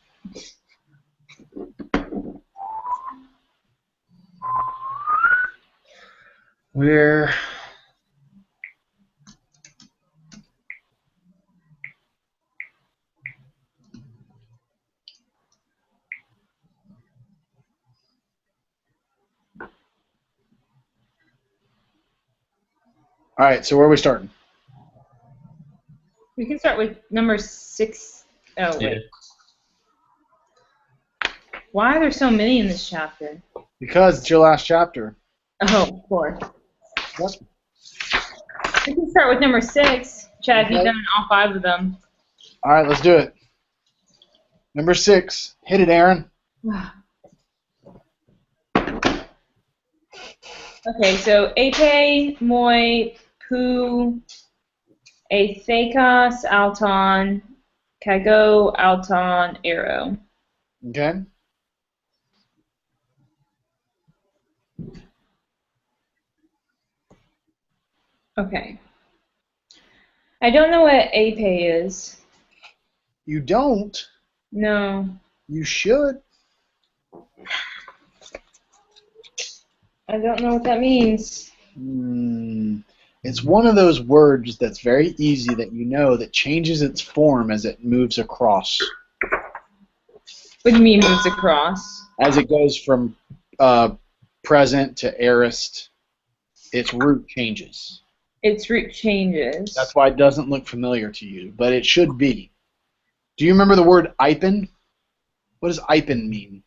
Where? All right, so where are we starting? We can start with number 6. Oh, Yeah. wait. Why are there so many in this chapter? Because it's your last chapter. Oh, of course. Yep. We can start with number 6. Chad, you've Okay. done all 5 of them. All right, let's do it. Number 6. Hit it, Aaron. Okay, so Epe, Moi, Pu, Athekos, Alton, Kago, Alton, Arrow. Okay. Okay. I don't know what Ape is. You don't. No. You should. I don't know what that means. It's one of those words that's very easy that you know that changes its form as it moves across. What do you mean moves across? As it goes from present to aorist, its root changes. Its root changes. That's why it doesn't look familiar to you, but it should be. Do you remember the word Ipen? What does Ipen mean?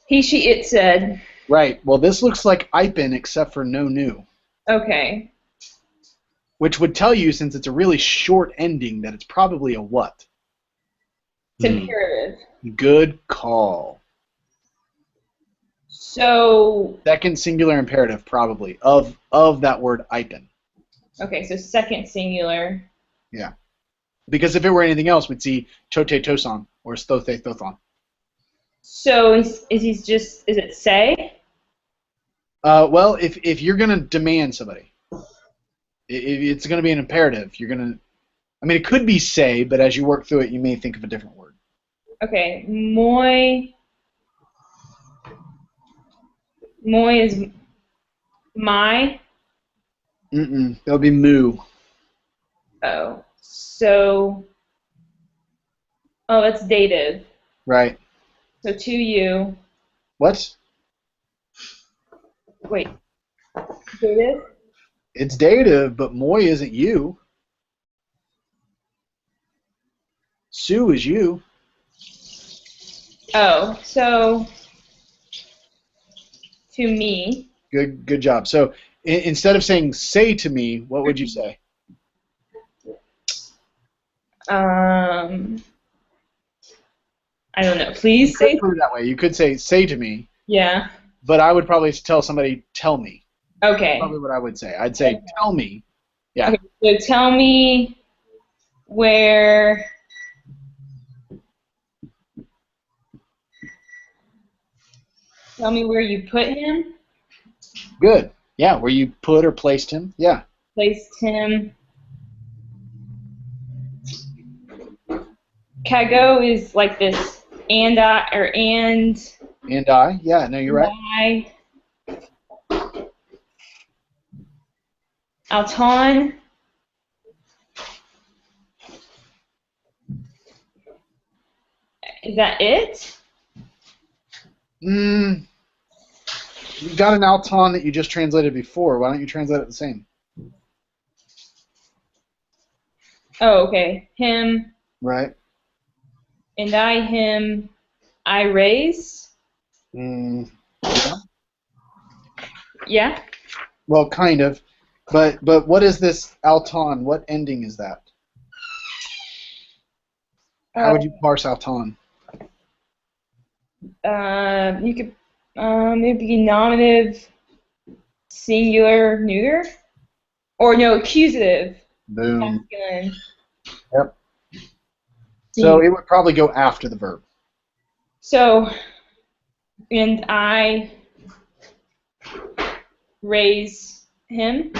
He, she, it said. Right. Well, this looks like Ipen except for no new. Okay. Which would tell you, since it's a really short ending, that it's probably a what? It's imperative. Good call. So. Second singular imperative, probably, of that word Ipen. Okay, so second singular. Yeah. Because if it were anything else, we'd see Chote Tosan or Stothe Thothon. So is it say? Well, if you're going to demand somebody, it's going to be an imperative. You're going to, I mean, it could be say, but as you work through it, you may think of a different word. Okay, moi is my. That'll be moo. Oh, so. Oh, that's dative. Right. So to you. What? Wait. Dative? It's dative, but moi isn't you. Sue is you. Oh, so to me. Good job. So instead of saying say to me, what would you say? I don't know. Please You say. could put it that way. You could say to me, Yeah. but I would probably tell somebody, tell me. Okay. That's probably what I would say. I'd say, tell me. Yeah. Okay, so tell me where. Tell me where you put him. Good. Yeah, where you put or placed him. Yeah. Placed him. Kago is like this and I or and. And I. Yeah, no, you're right. I. Alton. Is that it? You've got an Alton that you just translated before. Why don't you translate it the same? Oh, okay. Him. Right. And I, him, I raise. Yeah. Yeah. Well, kind of. But what is this Alton? What ending is that? How would you parse Alton? You could maybe nominative, singular, neuter, or no, accusative, Boom. masculine. Yep. So it would probably go after the verb. So, and I raise him.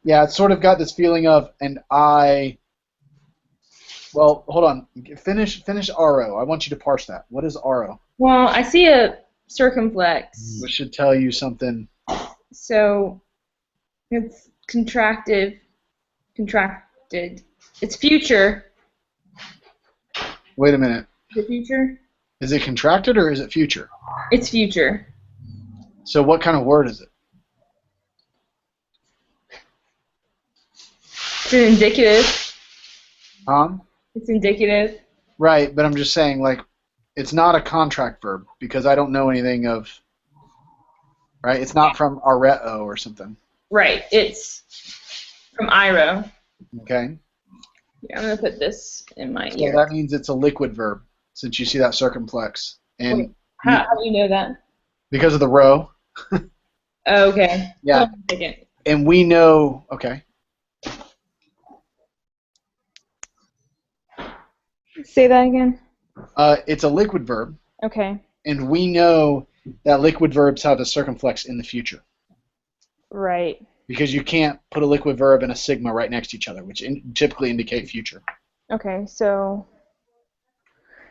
Yeah, it's sort of got this feeling of, and I. Well, hold on. Finish RO. I want you to parse that. What is RO? Well, I see a circumflex. Which should tell you something. So it's contracted. It's future. Wait a minute. The future? Is it contracted or is it future? It's future. So what kind of word is it? It's an indicative. It's indicative. Right, but I'm just saying, like, it's not a contract verb because I don't know anything of. Right, it's not from areo or something. Right, it's from iro. Okay. Yeah, I'm gonna put this in my So ear. that means it's a liquid verb since you see that circumflex. And Wait, how do you know that? because of the row. Oh, okay. Yeah. Hold on a second. And we know. Okay. Say that again. It's a liquid verb, Okay. and we know that liquid verbs have a circumflex in the future Right. because you can't put a liquid verb and a sigma right next to each other, which typically indicate future. Okay, so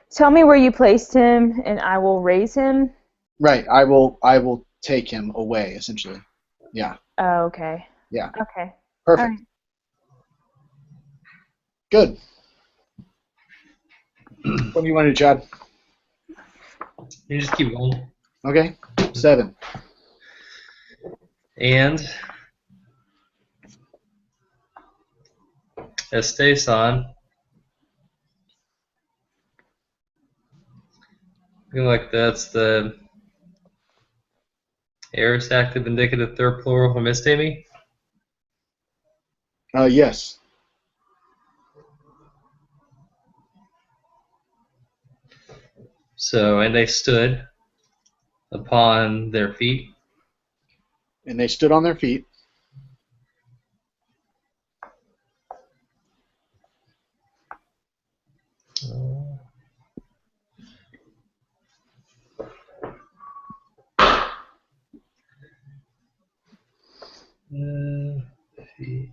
tell me where you placed him, and I will raise him. Right. I will take him away, essentially. Yeah. Oh, okay. Yeah. Okay. Perfect. All right. Good. What do you want to do, Chad? You just keep going. Okay. 7. And Estesan. I feel like that's the aorist active indicative third plural from estemi. Yes. So, and they stood upon their feet. And they stood on their feet. Feet.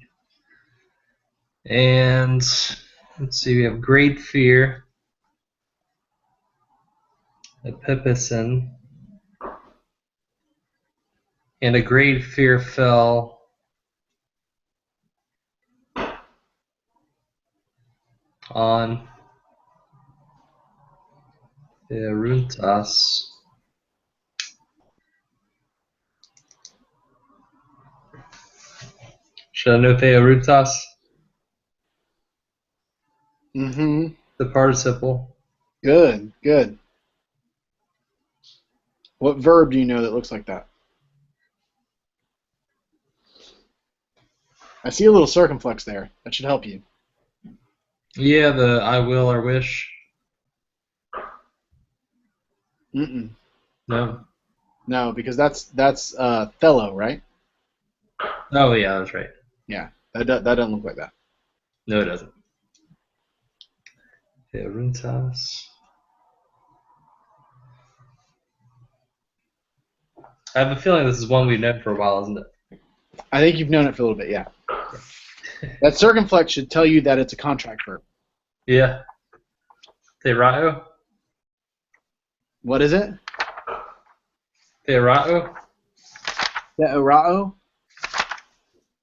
And let's see, we have great fear. Epipicin. And a great fear fell on Theorutas. Should I know Theorutas? Mm-hmm. The participle. Good. Good. What verb do you know that looks like that? I see a little circumflex there. That should help you. Yeah, the I will or wish. Mm-mm. No. No, because that's Thello, right? Oh yeah, that's right. Yeah, that doesn't look like that. No, it doesn't. Theorutas. I have a feeling this is one we've known for a while, isn't it? I think you've known it for a little bit, yeah. That circumflex should tell you that it's a contract verb. Yeah. Theorao? What is it? Theorao? Theorao?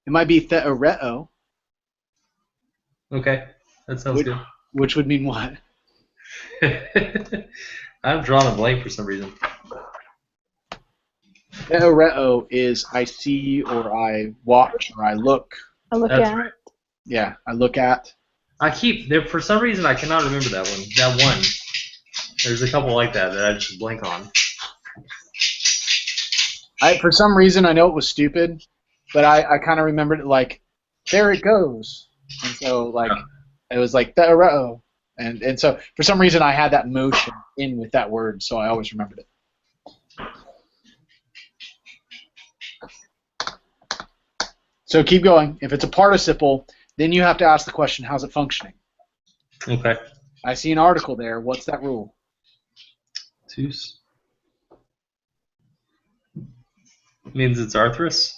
It might be theoreo, Okay, that sounds good. which would mean what? I'm drawing a blank for some reason. Theoreo is I see or I watch or I look. I look That's at. right. Yeah, I look at. I keep there for some reason I cannot remember that one. That one. There's a couple like that I just blank on. For some reason I know it was stupid, but I kind of remembered it like, there it goes. And so like it was like theoreo. And so for some reason I had that motion in with that word, so I always remembered it. So keep going. If it's a participle, then you have to ask the question, how's it functioning? Okay. I see an article there. What's that rule? Tus. Means it's arthrous?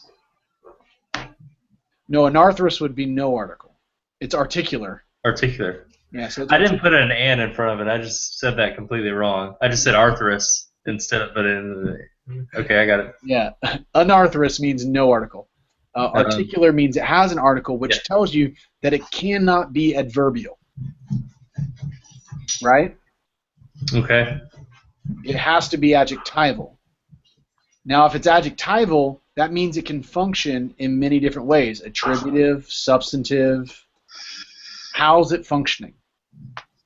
No, anarthrous would be no article. It's articular. Articular. Yeah, so it's I didn't put an "and" in front of it. I just said that completely wrong. I just said arthrous instead of putting in. Okay, I got it. Yeah, anarthrous means no article. Articular means it has an article, which tells you that it cannot be adverbial. Right? Okay. It has to be adjectival. Now, if it's adjectival, that means it can function in many different ways. Attributive, substantive. How's it functioning?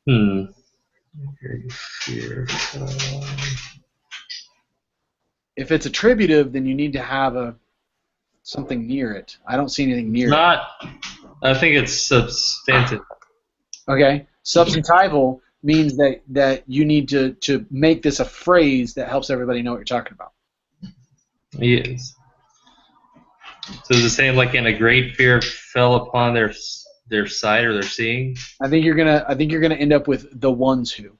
Great fear. If it's attributive, then you need to have something near it. I don't see anything near it. I think it's substantive. Okay. Substantival means that you need to make this a phrase that helps everybody know what you're talking about. Yes. So is it saying like, and a great fear fell upon their sight or their seeing? I think you're gonna end up with the ones who.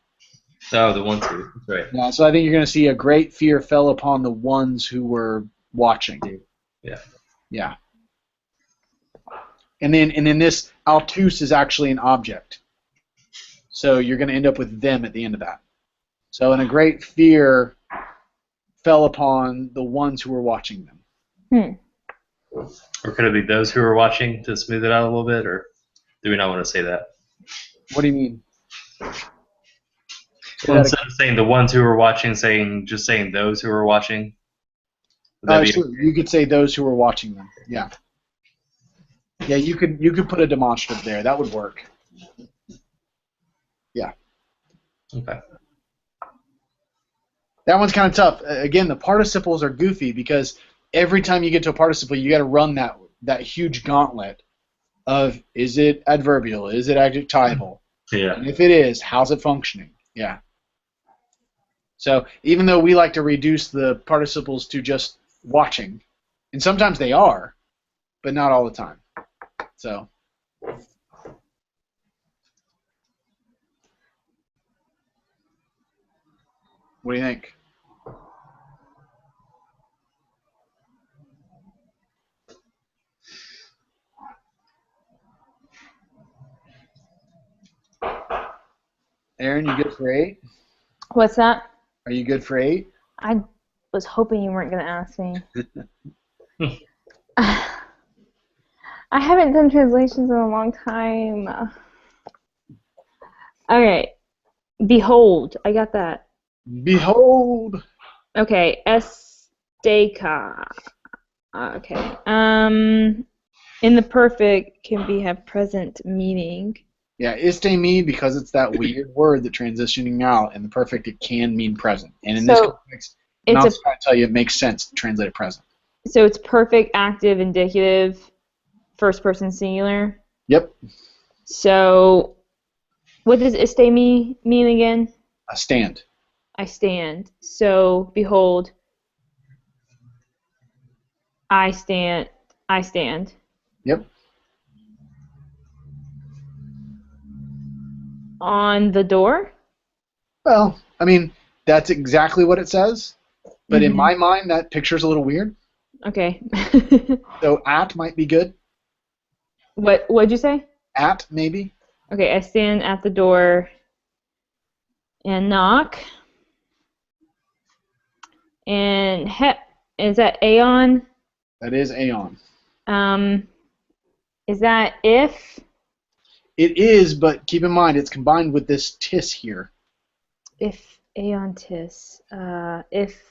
Oh, the ones who. That's right. Yeah. So I think you're gonna see a great fear fell upon the ones who were watching. Yeah. Yeah. And then this altus is actually an object. So you're going to end up with them at the end of that. So and a great fear fell upon the ones who were watching them. Or could it be those who were watching to smooth it out a little bit, or do we not want to say that? What do you mean? Well, instead of saying the ones who were watching, just saying those who were watching. Sure. You could say those who were watching them. Yeah. Yeah, you could put a demonstrative there. That would work. Yeah. Okay. That one's kind of tough. Again, the participles are goofy because every time you get to a participle, you got to run that huge gauntlet of is it adverbial, is it adjectival? Yeah. And if it is, how's it functioning? Yeah. So even though we like to reduce the participles to just watching, and sometimes they are, but not all the time. So. What do you think? Aaron, you good for 8? What's that? Are you good for 8? I was hoping you weren't going to ask me. I haven't done translations in a long time. Okay. Behold. I got that. Behold. Okay. Esteka. Okay. In the perfect can have present meaning. Yeah, iste me because it's that weird word that transitioning out. In the perfect, it can mean present. And in this context, I'm trying to tell you, it makes sense to translate it present. So it's perfect, active, indicative, first person singular? Yep. So what does iste me mean again? I stand. I stand. So behold, I stand. I stand. Yep. On the door? Well, I mean, that's exactly what it says. But in my mind, that picture's a little weird. Okay. So at might be good. What'd you say? At, maybe. Okay, I stand at the door and knock. And is that aeon? That is aeon. Is that if? It is, but keep in mind it's combined with this tis here. If aeon tis. If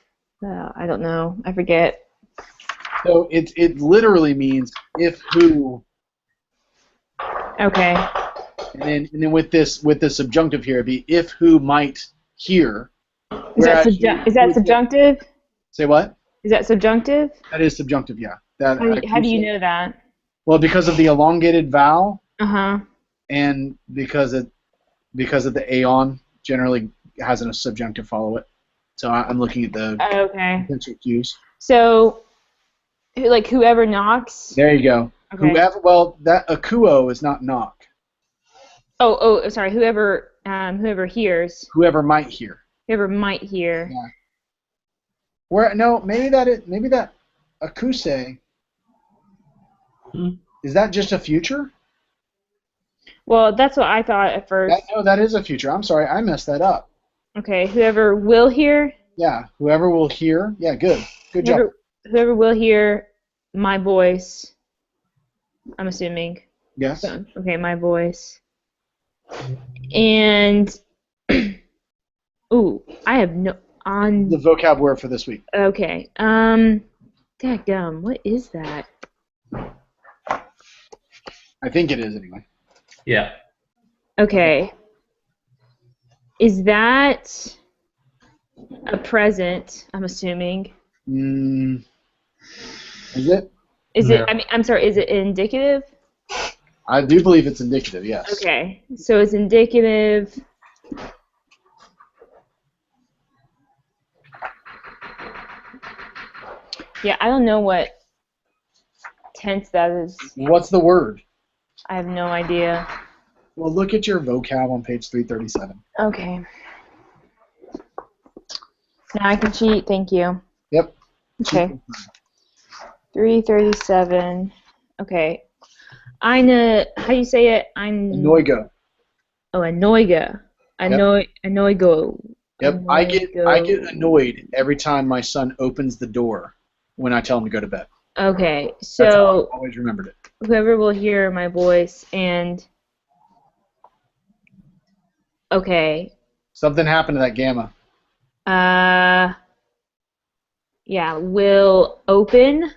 I don't know. I forget. So it literally means if who. Okay. And then with the subjunctive here, it'd be if who might hear. Is that subjunctive? Say what? Is that subjunctive? That is subjunctive, yeah. How do you know that? Well, because of the elongated vowel. Uh-huh. And because of the aeon generally has a subjunctive follow it. So I'm looking at the potential cues. So, like whoever knocks. There you go. Okay. Whoever. That akuo is not knock. Oh, sorry. Whoever hears. Whoever might hear. Whoever might hear. Yeah. Maybe that akuse. Is that just a future? Well, that's what I thought at first. That is a future. I'm sorry, I messed that up. Okay, whoever will hear? Yeah, whoever will hear. Yeah, good job. Whoever will hear my voice, I'm assuming. Yes. So, okay, my voice. And, ooh, I have no... The vocab word for this week. Okay, Dadgum, what is that? I think it is anyway. Yeah. Okay. Is that a present, I'm assuming? Is it? Is No. it, I mean, I'm sorry, is it indicative? I do believe it's indicative, yes. Okay, so it's indicative. Yeah, I don't know what tense that is. What's the word? I have no idea. Well, look at your vocab on page 337. Okay. Now I can cheat, thank you. Yep. Okay. 337. Okay. Eine, how do you say it? Anoigo. Oh, anoiga. Anoigo. Yep. I get Anoigo. annoyed every time my son opens the door when I tell him to go to bed. Okay, That's how so I've always remembered it. whoever will hear my voice and okay. Something happened to that gamma. Yeah, will open.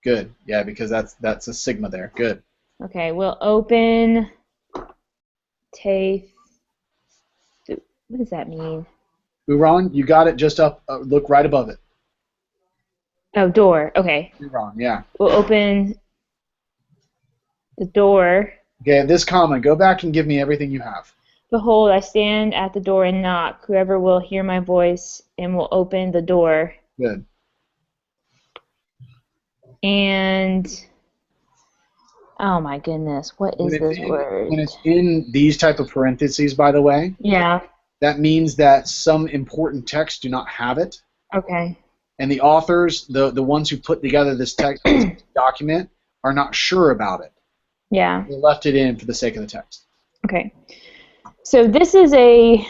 Good. Yeah, because that's a sigma there. Good. Okay, will open. Tafe. What does that mean? Uran, you got it just up. Look right above it. Oh, door. Okay. Uran, yeah. We'll open the door. Okay, this comma, go back and give me everything you have. Behold, I stand at the door and knock. Whoever will hear my voice and will open the door. Good. And oh my goodness, what is this word? When it's in these type of parentheses, by the way, Yeah. that means that some important texts do not have it. Okay. And the authors, the ones who put together this text this document, are not sure about it. Yeah. They left it in for the sake of the text. Okay. So this is a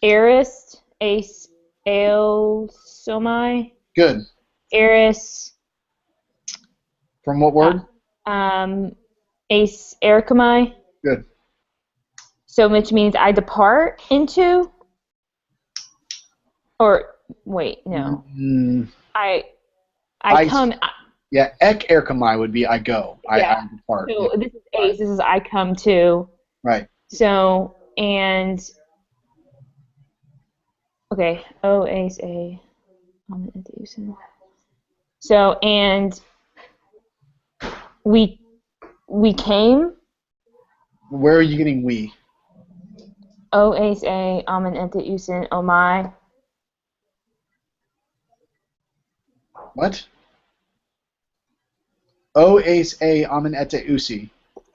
aorist, aosomai. Good. Aorist. From what word? Ericomai. Good. So which means I depart into? Or wait, no. I come. Yeah, ek erkamai would be I go. Yeah. I depart. So Yeah. this is ace. This is I come to. Right. So and okay. O ace a. So and we came. Where are you getting we? O ace a amen ente usin oh my. What? O ace a amen ete usi.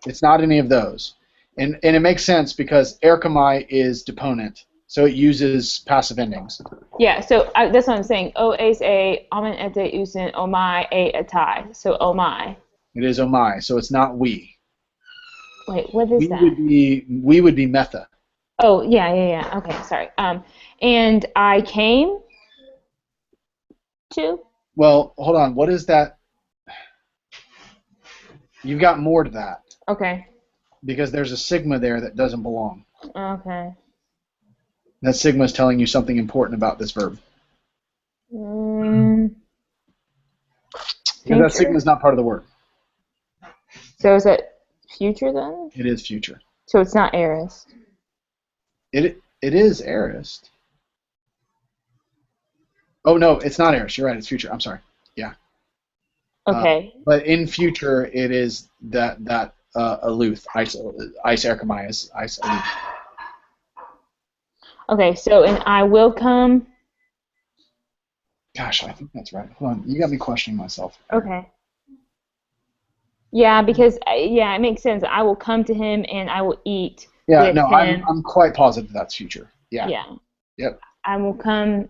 It's not any of those. And it makes sense because erkamai is deponent, so it uses passive endings. Yeah, so that's what I'm saying. O ace a amen ete usin oh my a atai. So oh my. It is omai, so it's not we. Wait, what is that? We would be metha. Oh yeah. Okay, sorry. And I came to. Well, hold on. What is that? You've got more to that. Okay. Because there's a sigma there that doesn't belong. Okay. That sigma is telling you something important about this verb. Future. That sigma is not part of the word. So is it future then? It is future. So it's not aorist. It is aorist. Oh no, it's not aorist. You're right. It's future. I'm sorry. Yeah. Okay. But in future, it is that aloof. Ice erkamai is ice aloof. Okay. So and I will come. Gosh, I think that's right. Hold on. You got me questioning myself. Okay. Yeah, because it makes sense. I will come to him and I will eat. Yeah. with No, him. I'm quite positive that's future. Yeah. Yeah. Yep. I will come.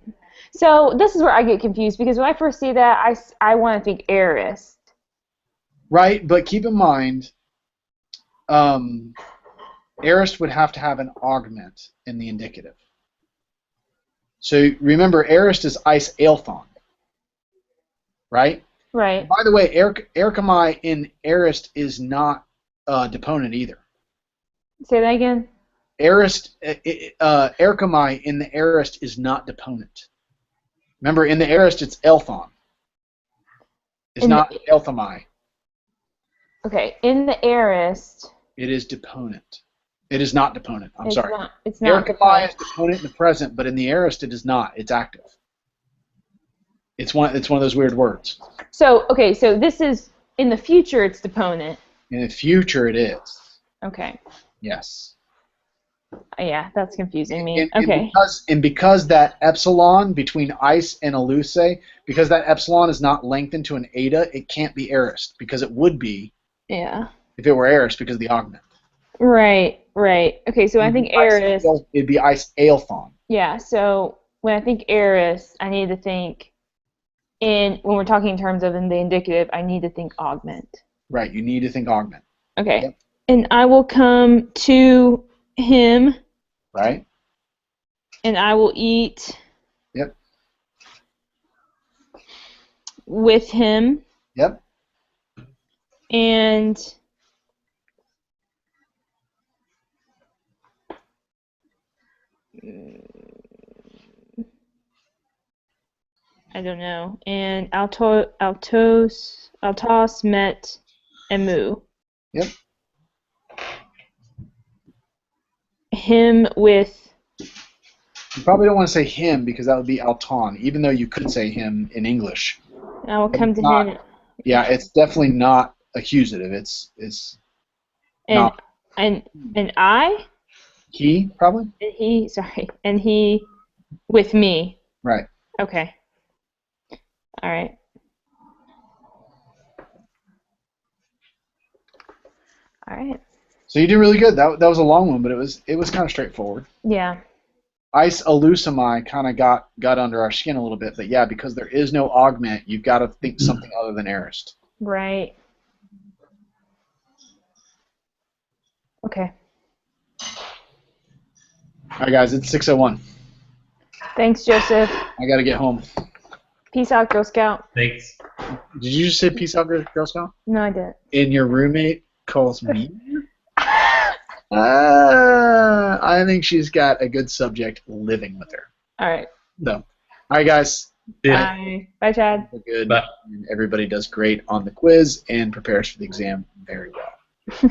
So this is where I get confused because when I first see that, I want to think aorist. Right, but keep in mind, aorist would have to have an augment in the indicative. So remember, aorist is ice aelthon, right? Right. By the way, erkamai in aorist is not deponent either. Say that again. Erkamai in the aorist is not deponent. Remember, in the aorist, it's elthon. It's not elthami. Okay, in the aorist. It is deponent. It is not deponent. I'm It's sorry. Not, it's not Ericamai is deponent in the present, but in the aorist, it is not. It's active. It's one of those weird words. So this is in the future. It's deponent. In the future, it is. Okay. Yes. Yeah, that's confusing me. And because that epsilon between ice and eluce, because that epsilon is not lengthened to an eta, it can't be aorist, because it would be. Yeah. If it were aorist, because of the augment. Right. Okay, so I think aorist. It'd be ice aelthon. Yeah. So when I think aorist, I need to think when we're talking in terms of in the indicative, I need to think augment. Right. You need to think augment. Okay. Yep. And I will come to him. Right. And I will eat. Yep. With him. Yep. And I don't know. And Altos met Emu. Yep. Him with. You probably don't want to say him because that would be Alton, even though you could say him in English. I will come to him. Yeah, it's definitely not accusative. It's not. And I. He probably. And he with me. Right. Okay. All right. All right. So you did really good. That was a long one, but it was kind of straightforward. Yeah. Ice elusami kind of got under our skin a little bit, but yeah, because there is no augment, you've got to think something other than aorist. Right. Okay. All right, guys, it's 6:01. Thanks, Joseph. I got to get home. Peace out, Girl Scout. Thanks. Did you just say peace out, Girl Scout? No, I didn't. And your roommate calls me? I think she's got a good subject living with her. All right. No. All right, guys. Yeah. Bye. Bye, Chad. Good. Bye. And everybody does great on the quiz and prepares for the exam very well.